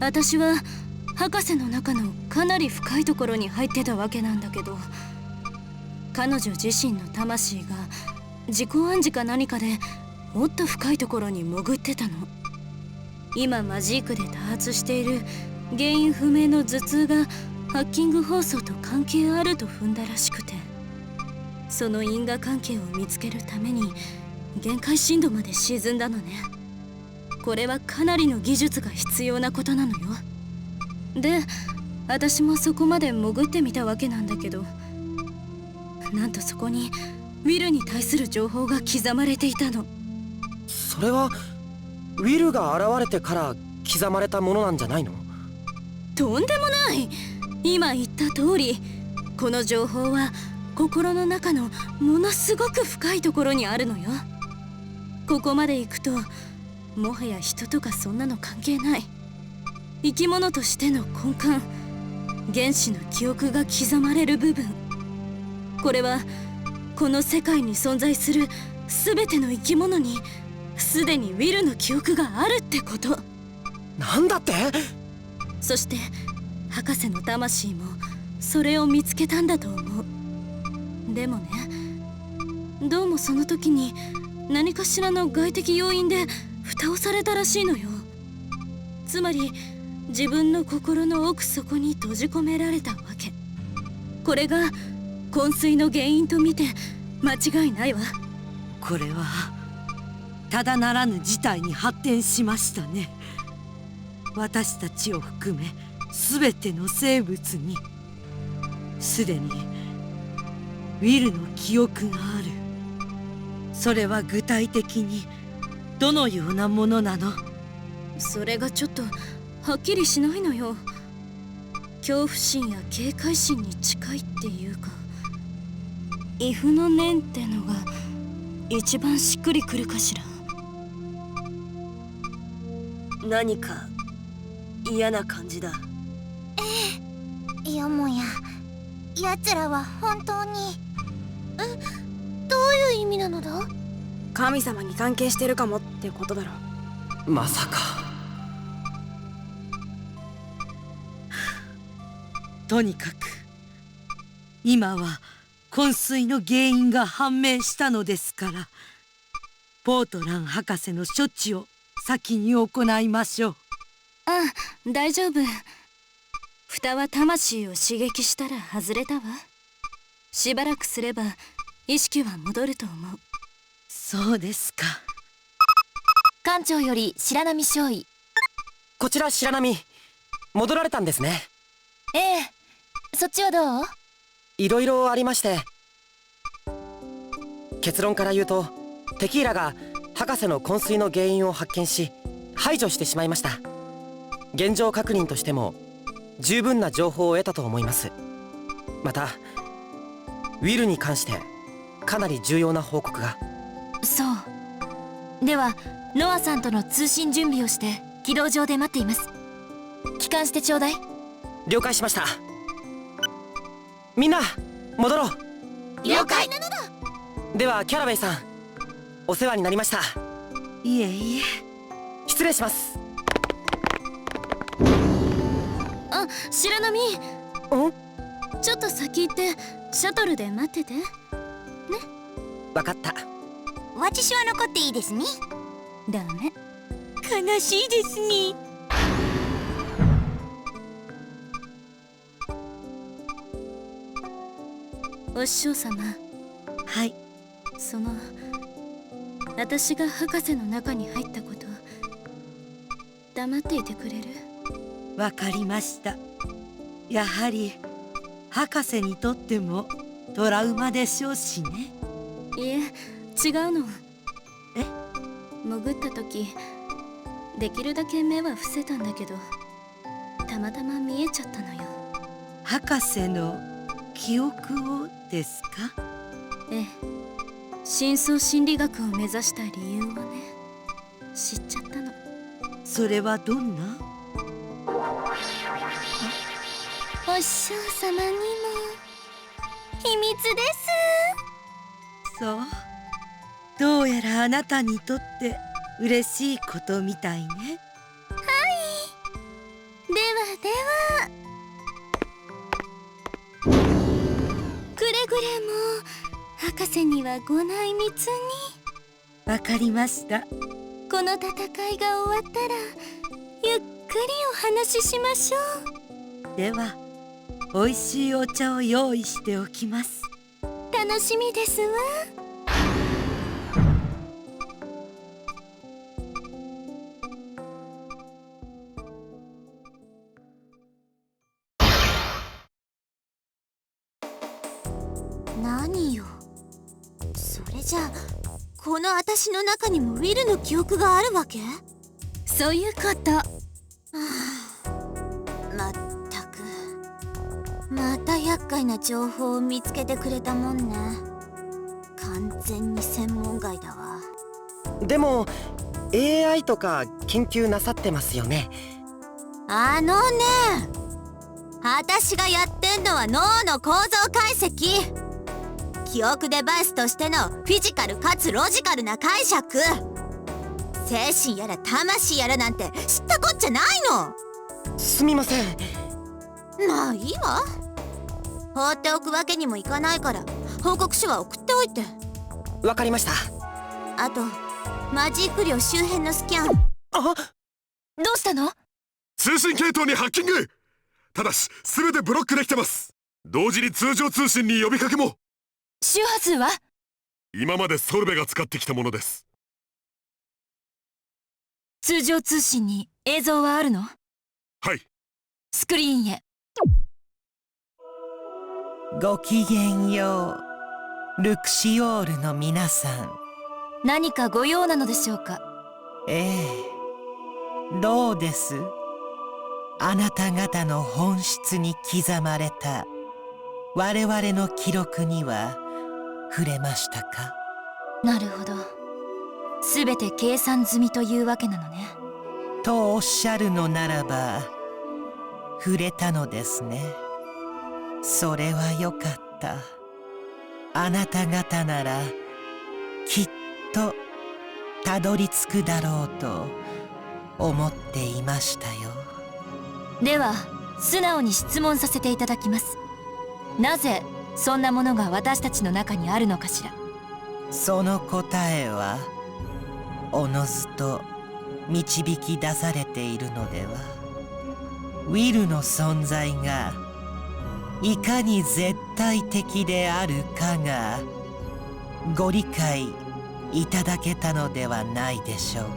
私は博士の中のかなり深いところに入ってたわけなんだけど、彼女自身の魂が自己暗示か何かでもっと深いところに潜ってたの。今マジークで多発している原因不明の頭痛がハッキング放送と関係あると踏んだらしくて、その因果関係を見つけるために限界深度まで沈んだのね。これはかなりの技術が必要なことなのよ。で、私もそこまで潜ってみたわけなんだけど、なんとそこにウィルに対する情報が刻まれていたの。それはウィルが現れてから刻まれたものなんじゃないの？とんでもない。今言った通り、この情報は心の中のものすごく深いところにあるのよ。ここまで行くともはや人とかそんなの関係ない、生き物としての根幹、原始の記憶が刻まれる部分。これはこの世界に存在する全ての生き物にすでにウィルの記憶があるってこと。なんだって？そして博士の魂もそれを見つけたんだと思う。でもね、どうもその時に何かしらの外的要因で蓋をされたらしいのよ。つまり自分の心の奥底に閉じ込められたわけ。これが昏睡の原因と見て間違いないわ。これはただならぬ事態に発展しましたね。私たちを含め全ての生物に。すでにウィルの記憶がある。それは具体的にどのようなものなの？それがちょっとはっきりしないのよ。恐怖心や警戒心に近いっていうか、イフの念ってのが一番しっくりくるかしら。何か嫌な感じだ。よもや奴らは本当にどういう意味なのだ？神様に関係してるかもってことだろ。まさか。とにかく今は昏睡の原因が判明したのですから、ポートラン博士の処置を先に行いましょう。大丈夫。蓋は魂を刺激したら外れたわ。しばらくすれば意識は戻ると思う。そうですか。館長より白波少尉。こちら白波。戻られたんですね。ええ。そっちはどう？いろいろありまして、結論から言うとテキーラが博士の昏睡の原因を発見し排除してしまいました。現状確認としても十分な情報を得たと思います。またウィルに関してかなり重要な報告が。そう。ではノアさんとの通信準備をして軌道上で待っています。帰還してちょうだい。了解しました。みんな戻ろう。了解なのだ。ではキャラベイさん、お世話になりました。いえいえ。失礼します。白波、ちょっと先行ってシャトルで待っててね。分かった。私は残っていいですね。ダメ。悲しいですね。お師匠様。はい。私が博士の中に入ったこと黙っていてくれる？わかりました。やはり博士にとってもトラウマでしょうしね。いえ、違うの。潜った時できるだけ目は伏せたんだけど、たまたま見えちゃったのよ。博士の記憶をですか？ええ、深層心理学を目指した理由をね、知っちゃったの。それはどんな？お師匠様にも秘密です。そう。どうやらあなたにとって嬉しいことみたいね。はい。ではくれぐれも博士にはご内密に。わかりました。この戦いが終わったらゆっくりお話ししましょう。ではおいしいお茶を用意しておきます。楽しみですわ。何よ、それじゃあこの私の中にもウィルの記憶があるわけ？そういうこと。まったく、また厄介な情報を見つけてくれたもんね。完全に専門外だわ。でも AI とか研究なさってますよね。私がやってんのは脳の構造解析。記憶デバイスとしてのフィジカルかつロジカルな解釈。精神やら魂やらなんて知ったこっちゃないの。すみません。まあいいわ。放っておくわけにもいかないから報告書は送っておいて。わかりました。あとマジーク寮周辺のスキャン。どうしたの？通信系統にハッキング。ただし全てブロックできてます。同時に通常通信に呼びかけも。周波数は？今までソルベが使ってきたものです。通常通信に映像はあるの？はい。スクリーンへ。ごきげんよう、ルクシオールの皆さん。何かご用なのでしょうか？ええ、どうです？あなた方の本質に刻まれた我々の記録には触れましたか？なるほど。すべて計算済みというわけなのね。とおっしゃるのならば触れたのですね。それはよかった。あなた方ならきっとたどり着くだろうと思っていましたよ。では素直に質問させていただきます。なぜそんなものが私たちの中にあるのかしら？その答えはおのずと導き出されているのでは。ウィルの存在がいかに絶対的であるかがご理解いただけたのではないでしょうか。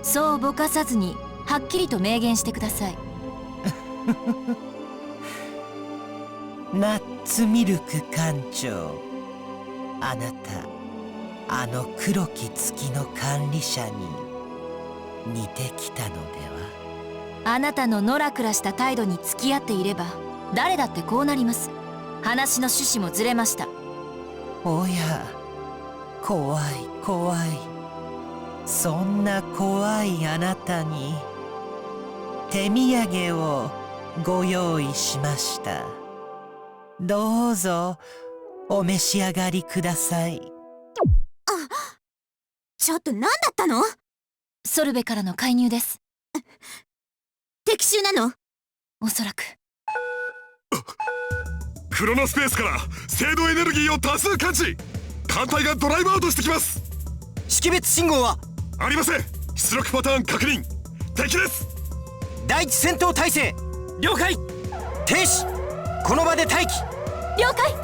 そうぼかさずにはっきりと明言してください。ナッツミルク艦長、あなたあの黒き月の管理者に似てきたのでは？あなたののらくらした態度に付き合っていれば誰だってこうなります。話の趣旨もずれました。おや、怖い怖い。そんな怖いあなたに手土産をご用意しました。どうぞお召し上がりください。ちょっと何だったの？ソルベからの介入です。敵襲なの？おそらく。クロノスペースから精度エネルギーを多数感知。艦隊がドライブアウトしてきます。識別信号はありません。出力パターン確認。敵です。第一戦闘態勢。了解。停止。この場で待機。了解。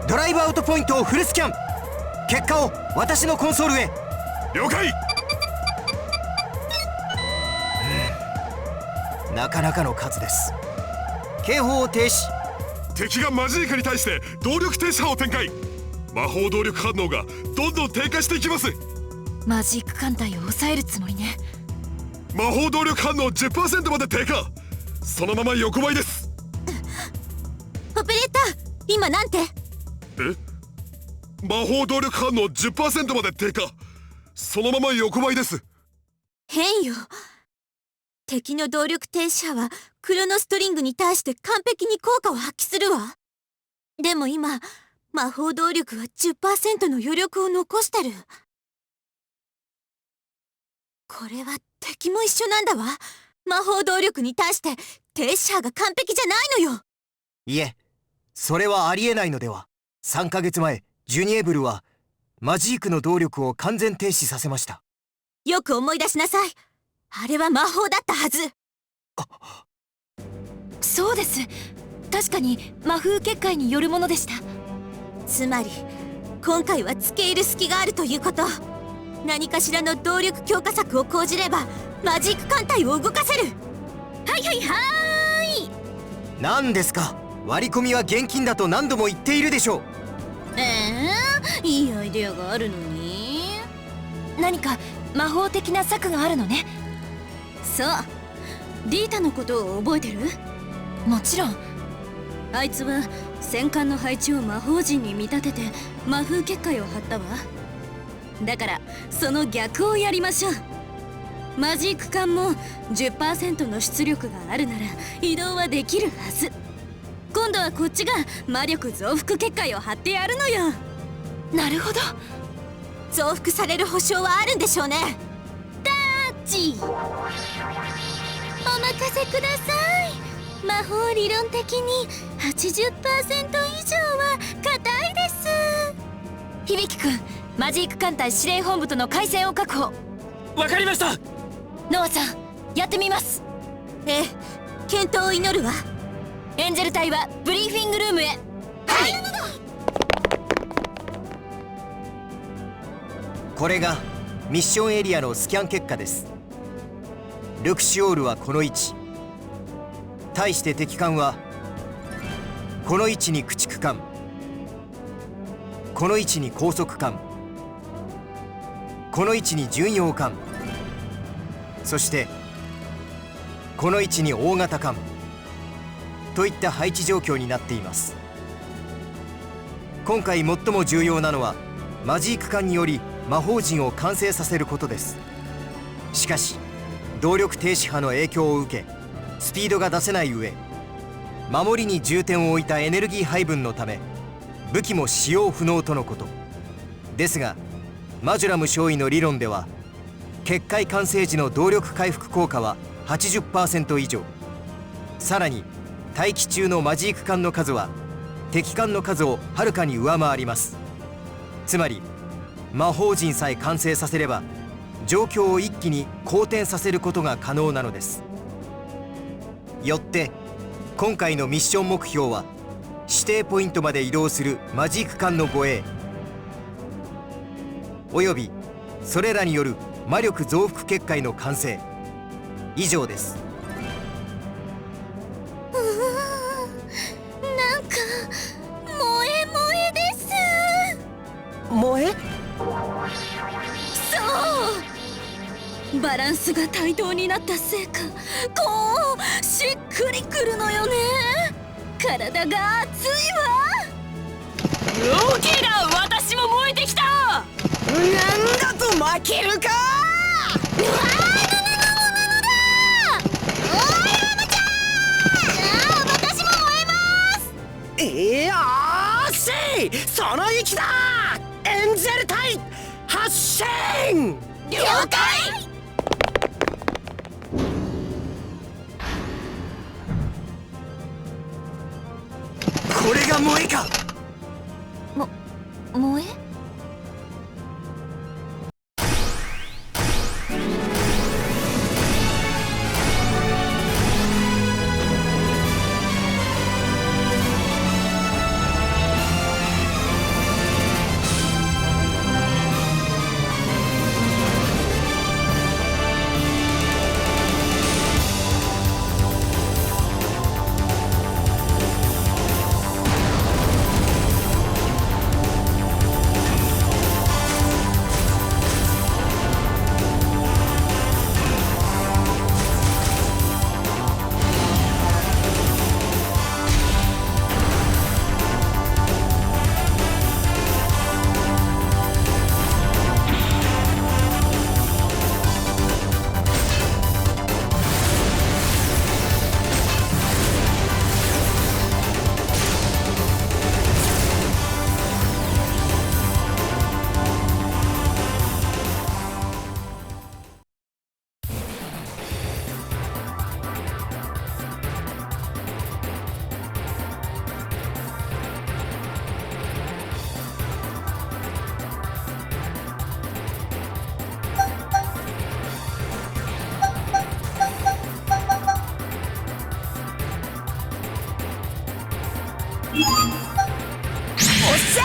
ドライブアウトポイントをフルスキャン。結果を私のコンソールへ。了解。なかなかの数です。警報を停止。敵がマジークに対して動力停止波を展開。魔法動力反応がどんどん低下していきます。マジーク艦隊を抑えるつもりね。魔法動力反応 10% まで低下。そのまま横ばいです。オペレーター、今なんて？魔法動力反応 10% まで低下。そのまま横ばいです。変よ。敵の動力停止波はクロノストリングに対して完璧に効果を発揮するわ。でも今魔法動力は 10% の余力を残してる。これは敵も一緒なんだわ。魔法動力に対して停止波が完璧じゃないのよ。いえ、それはありえないのでは。3ヶ月前ジュニエブルはマジークの動力を完全停止させました。よく思い出しなさい。あれは魔法だったはず。そうです。確かに魔風結界によるものでした。つまり今回は付け入る隙があるということ。何かしらの動力強化策を講じればマジック艦隊を動かせる。はいはいはーい。何ですか？割り込みは現金だと何度も言っているでしょう。いいアイデアがあるのに。何か魔法的な策があるのね。そう、リータのことを覚えてる？もちろん。あいつは戦艦の配置を魔法陣に見立てて魔風結界を張ったわ。だからその逆をやりましょう。マジーク艦も 10% の出力があるなら移動はできるはず。今度はこっちが魔力増幅結界を張ってやるのよ。なるほど。増幅される保証はあるんでしょうね。タッチ。お任せください。魔法理論的に 80% 以上は硬いです。響くん、マジーク艦隊司令本部との回線を確保。わかりました。ノアさん、やってみます。ええ、健闘を祈るわ。エンジェル隊はブリーフィングルームへ。はい。これがミッションエリアのスキャン結果です。ルクシオールはこの位置。対して敵艦はこの位置に駆逐艦、この位置に高速艦、この位置に巡洋艦、そしてこの位置に大型艦といった配置状況になっています。今回最も重要なのはマジーク艦により魔法陣を完成させることです。しかし動力停止波の影響を受けスピードが出せない上、守りに重点を置いたエネルギー配分のため武器も使用不能とのことですが、マジュラム少尉の理論では結界完成時の動力回復効果は 80% 以上、さらに待機中のマジーク艦の数は敵艦の数をはるかに上回ります。つまり魔法陣さえ完成させれば状況を一気に好転させることが可能なのです。よって今回のミッション目標は指定ポイントまで移動するマジーク艦の護衛およびそれらによる魔力増幅結界の完成、以上です。なんか萌え萌えです。萌え？そう、バランスが対等になったせいかこうしっくりくるのよね。体が熱いわ。オーケーだ、私も燃えてきた。なんだと負けるか。うわー、私も燃えます。あーせい、その息だ。エンゼル隊発進。了解。これが萌えか。萌え？おっしゃ、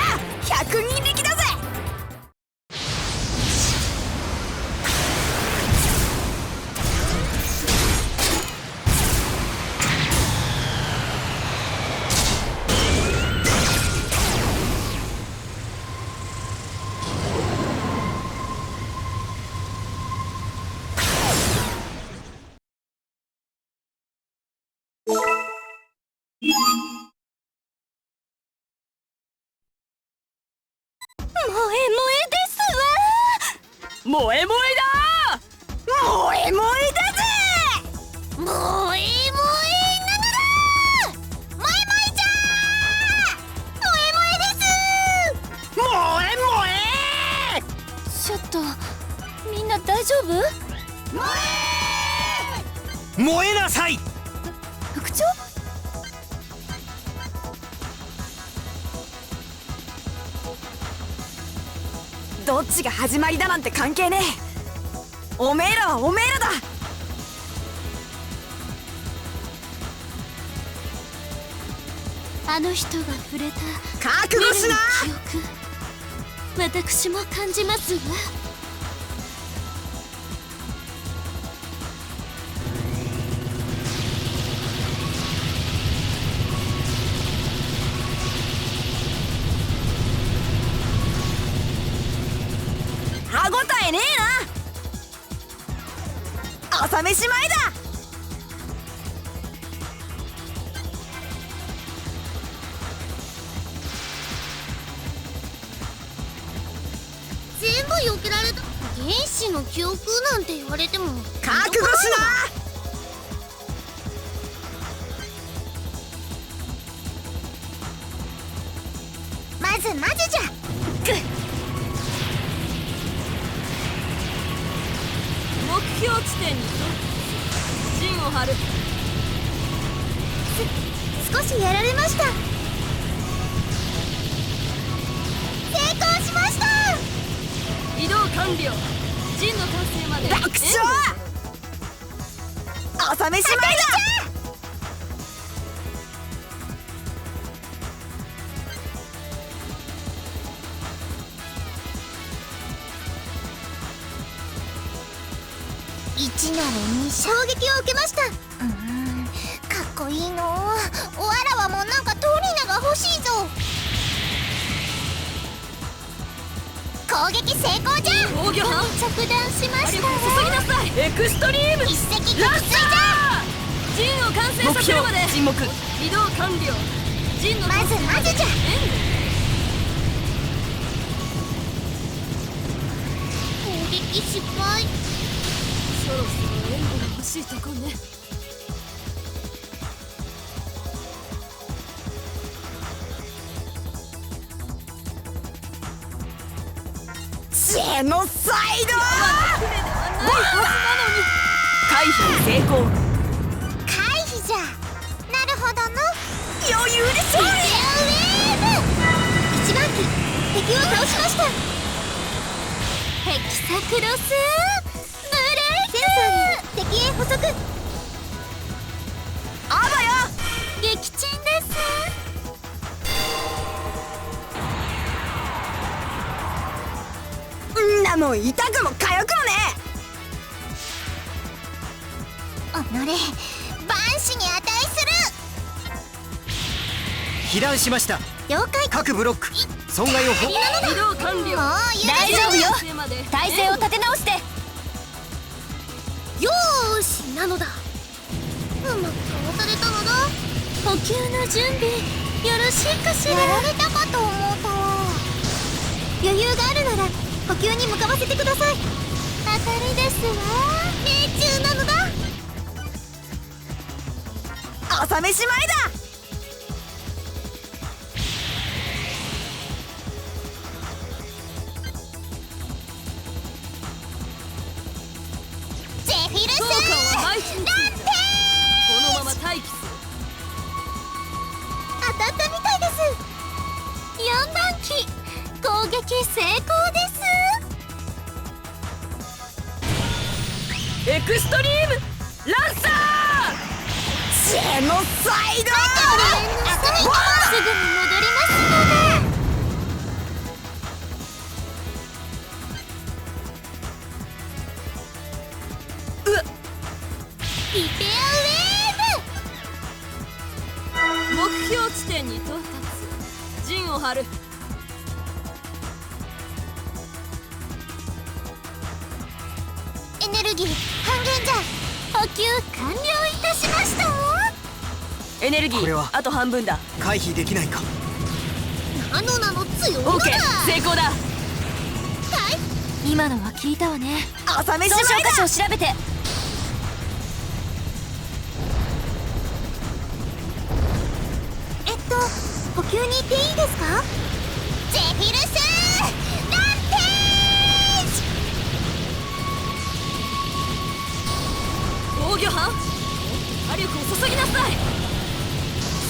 100人力だぜ。萌え萌えですわ。萌え萌えだ。萌え萌えだぜ。萌え萌えなのだ。萌え萌えちゃー。萌え萌えです。萌え萌え。ちょっとみんな大丈夫？燃えなさい。副長？どっちが始まりだなんて関係ねえ。おめえらはおめえらだ。あの人が触れた覚悟しな。記憶、私も感じますわ。応えねえな。朝飯前だ。全部避けられた。原始の記憶なんて言われても覚悟しな。まずじゃ。目標地点に陣を張る。少しやられました。成功しました。移動完了。陣の完成まで爆笑。朝飯前だ。1なのに衝撃を受けました。かっこいいの。おわらはもうなんかトリナが欲しいぞ。攻撃成功じゃん。防御班着弾しました。注ぎなさい。エクストリーム一石撃墜じゃん。陣を完成させるまで沈黙。移動完了。陣のまずじゃ。攻撃失敗。そろそろ援護が欲しいとこね。ジェノサイド。回避成功。回避じゃ。なるほどの。余裕で勝利。一番機敵を倒しました。ヘキサクロスブレーキ。センサーに敵へ捕捉。あばよ。撃沈です。んなもん痛くも痒くもねおのれ万死に値す被弾しました。る。了解。各ブロック損害を移動完了。もう許大せ丈夫よ。まで体勢を立て直して。よーしなのだ。うまくかわされたのだ。補給の準備よろしいかしら。やられたかと思ったわ。余裕があるなら補給に向かわせてください。当たりですわ。命中なのだ。朝飯前だ。ゼフィルス召喚は毎日についてこのまま待機する。当たったみたいです。4番機攻撃成功です。エクストリームランサジェノサイド。すぐに戻りますので。リペアウェーー。目標地点に到達。陣を張る。ブ。エネルギー半減じゃ。補給完了いたしましたわ。エネルギこれはーあと半分だ。回避できないか。ナノナの強いのだ。オーケー成功だ。今のは聞いたわね。朝飯損傷前だ。箇所を調べて。補給に行っていいですか。ゼフィルスランテージ。防御班火力を注ぎなさい。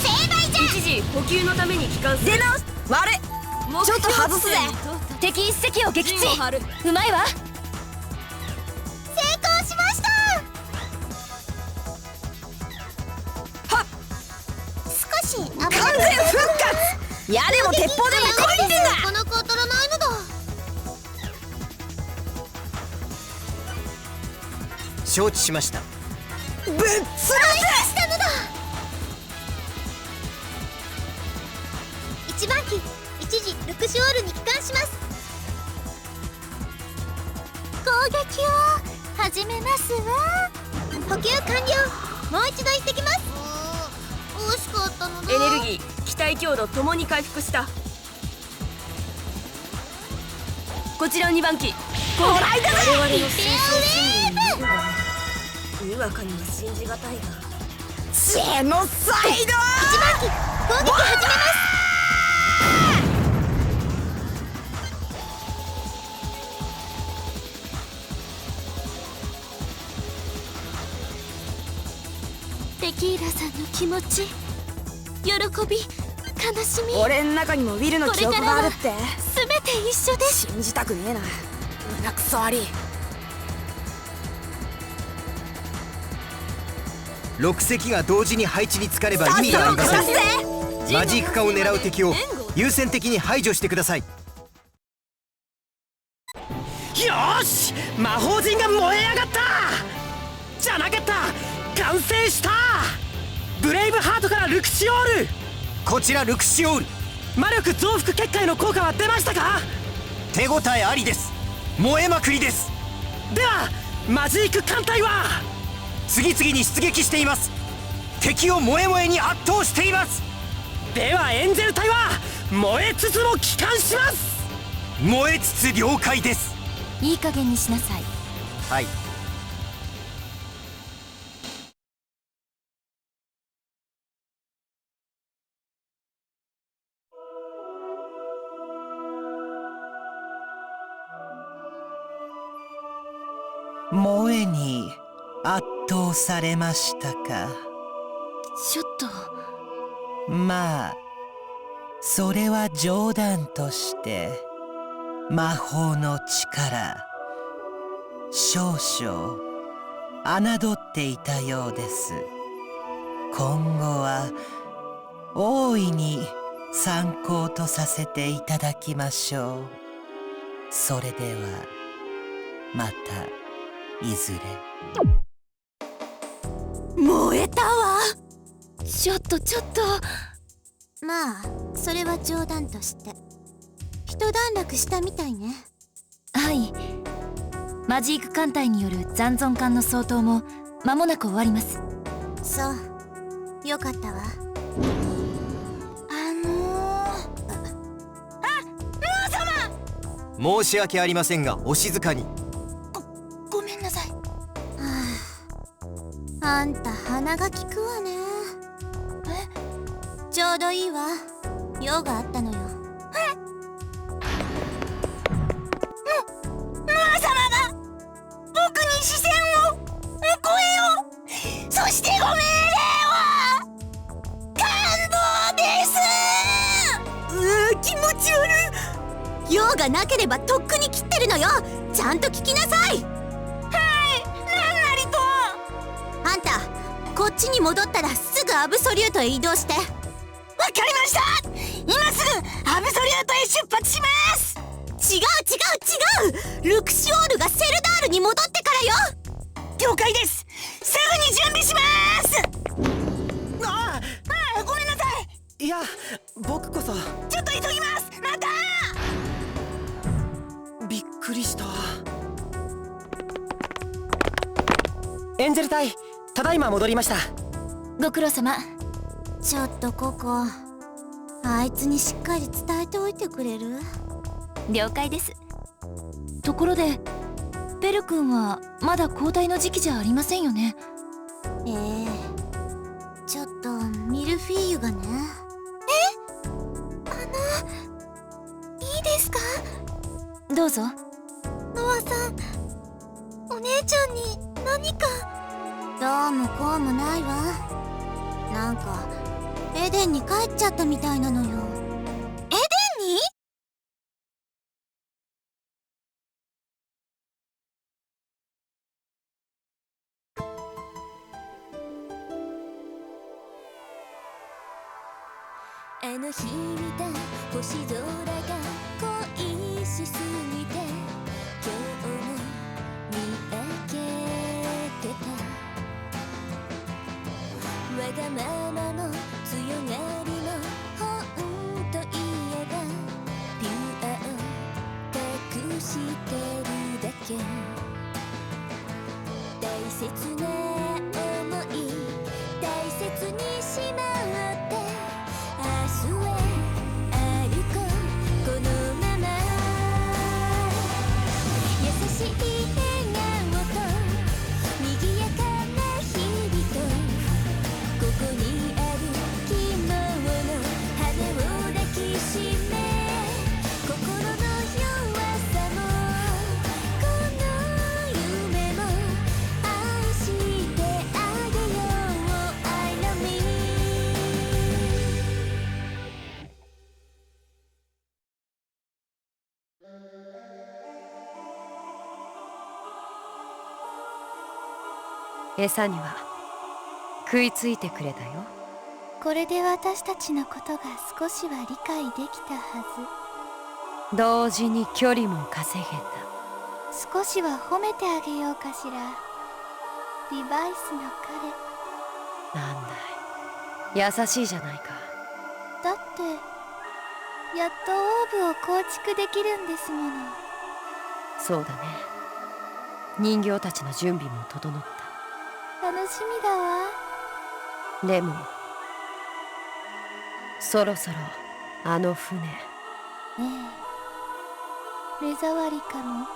成敗じゃ。一時補給のために帰還する。出直し。悪い。ちょっと外すぜ。敵一隻を撃陣を張る。沈。うまいわ。成功しました。はっ。少し危な完全復活。いやでも鉄砲でも来いってんだ。なかなか当たらないのだ。承知しました。ぶっ潰したのだ。1番機一時ルクシオールに帰還します。撃を始めますわ。補給完了。もう一度行ってきます。惜しかったのだ。エネルギー、機体強度ともに回復した。こちら2番機、こらえたぜ。我々の真相心理によるがにわかには信じがたいが、ジェノサイド。1番機攻撃始めます。テキーラさんの気持ち、喜び、悲しみ、俺ん中にもウィルの記憶があるって。全て一緒です。信じたくねえな、胸くそ悪い。6隻が同時に配置につかれば意味がありません。マジーク化を狙う敵を優先的に排除してください。よーし、魔法陣が燃え上がったじゃなかった、完成した。ブレイブハートからルクシオール。こちらルクシオール。魔力増幅結界の効果は出ましたか？手応えありです。燃えまくりです。ではマジーク艦隊は次々に出撃しています。敵を燃え燃えに圧倒しています。ではエンジェル隊は燃えつつも帰還します。燃えつつ了解です。いい加減にしなさい。はい。萌えに圧倒されましたか。ちょっと。まあそれは冗談として魔法の力少々侮っていたようです。今後は大いに参考とさせていただきましょう。それではまたいずれ。燃えたわ。ちょっとまあそれは冗談として一段落したみたいね。はい、マジーク艦隊による残存艦の掃討も間もなく終わります。そうよかったわ。申し訳ありませんがお静かに。ごめんなさい。あんた鼻が利くわね。ちょうどいいわ。用があったのよ。ムー様が僕に視線を、声を、そしてご命令を。感動です。気持ち悪い。用がなければとっくに切ってるのよ。ちゃんと聞きなさい。はい、なんなりと。あんたこっちに戻ったらすぐアブソリュートへ移動して。わかりました。今すぐアブソリュートへ出発します。違うルクシオールがセルダールに戻ってからよ。了解です。すぐに準備します。ごめんなさい。いや僕こそちょっと急ぎます。また。びっくりした。エンジェル隊ただいま戻りました。ご苦労様。ちょっとココ、あいつにしっかり伝えておいてくれる？了解です。ところでベル君はまだ交代の時期じゃありませんよね。ちょっとミルフィーユがね。いいですか？どうぞ。ノアさん、お姉ちゃんに何か。どうもこうもないわ。なんかエデンに帰っちゃったみたいなのよ。エデンに？あの日見た星空が恋しすぎて今日も見上げてた。わがままも強がりも本といえばピュアを隠してるだけ。切な想い大切にしまって明日へ歩こうこのまま優しい笑顔と賑やかな日々とここにある希望の羽を抱きしめ心の弱さもこの夢も愛してあげよう I love me 餌には食いついてくれたよ。これで私たちのことが少しは理解できたは同時に距離も稼げた。ず少しは褒めてあげようかしらリバイスの彼なんだい、優しいじゃないか。だってやっとオーブを構築できるんですもの。そうだね。人形たちの準備も整った。楽しみだわ。でもそろそろあの船。ええ目障りかも。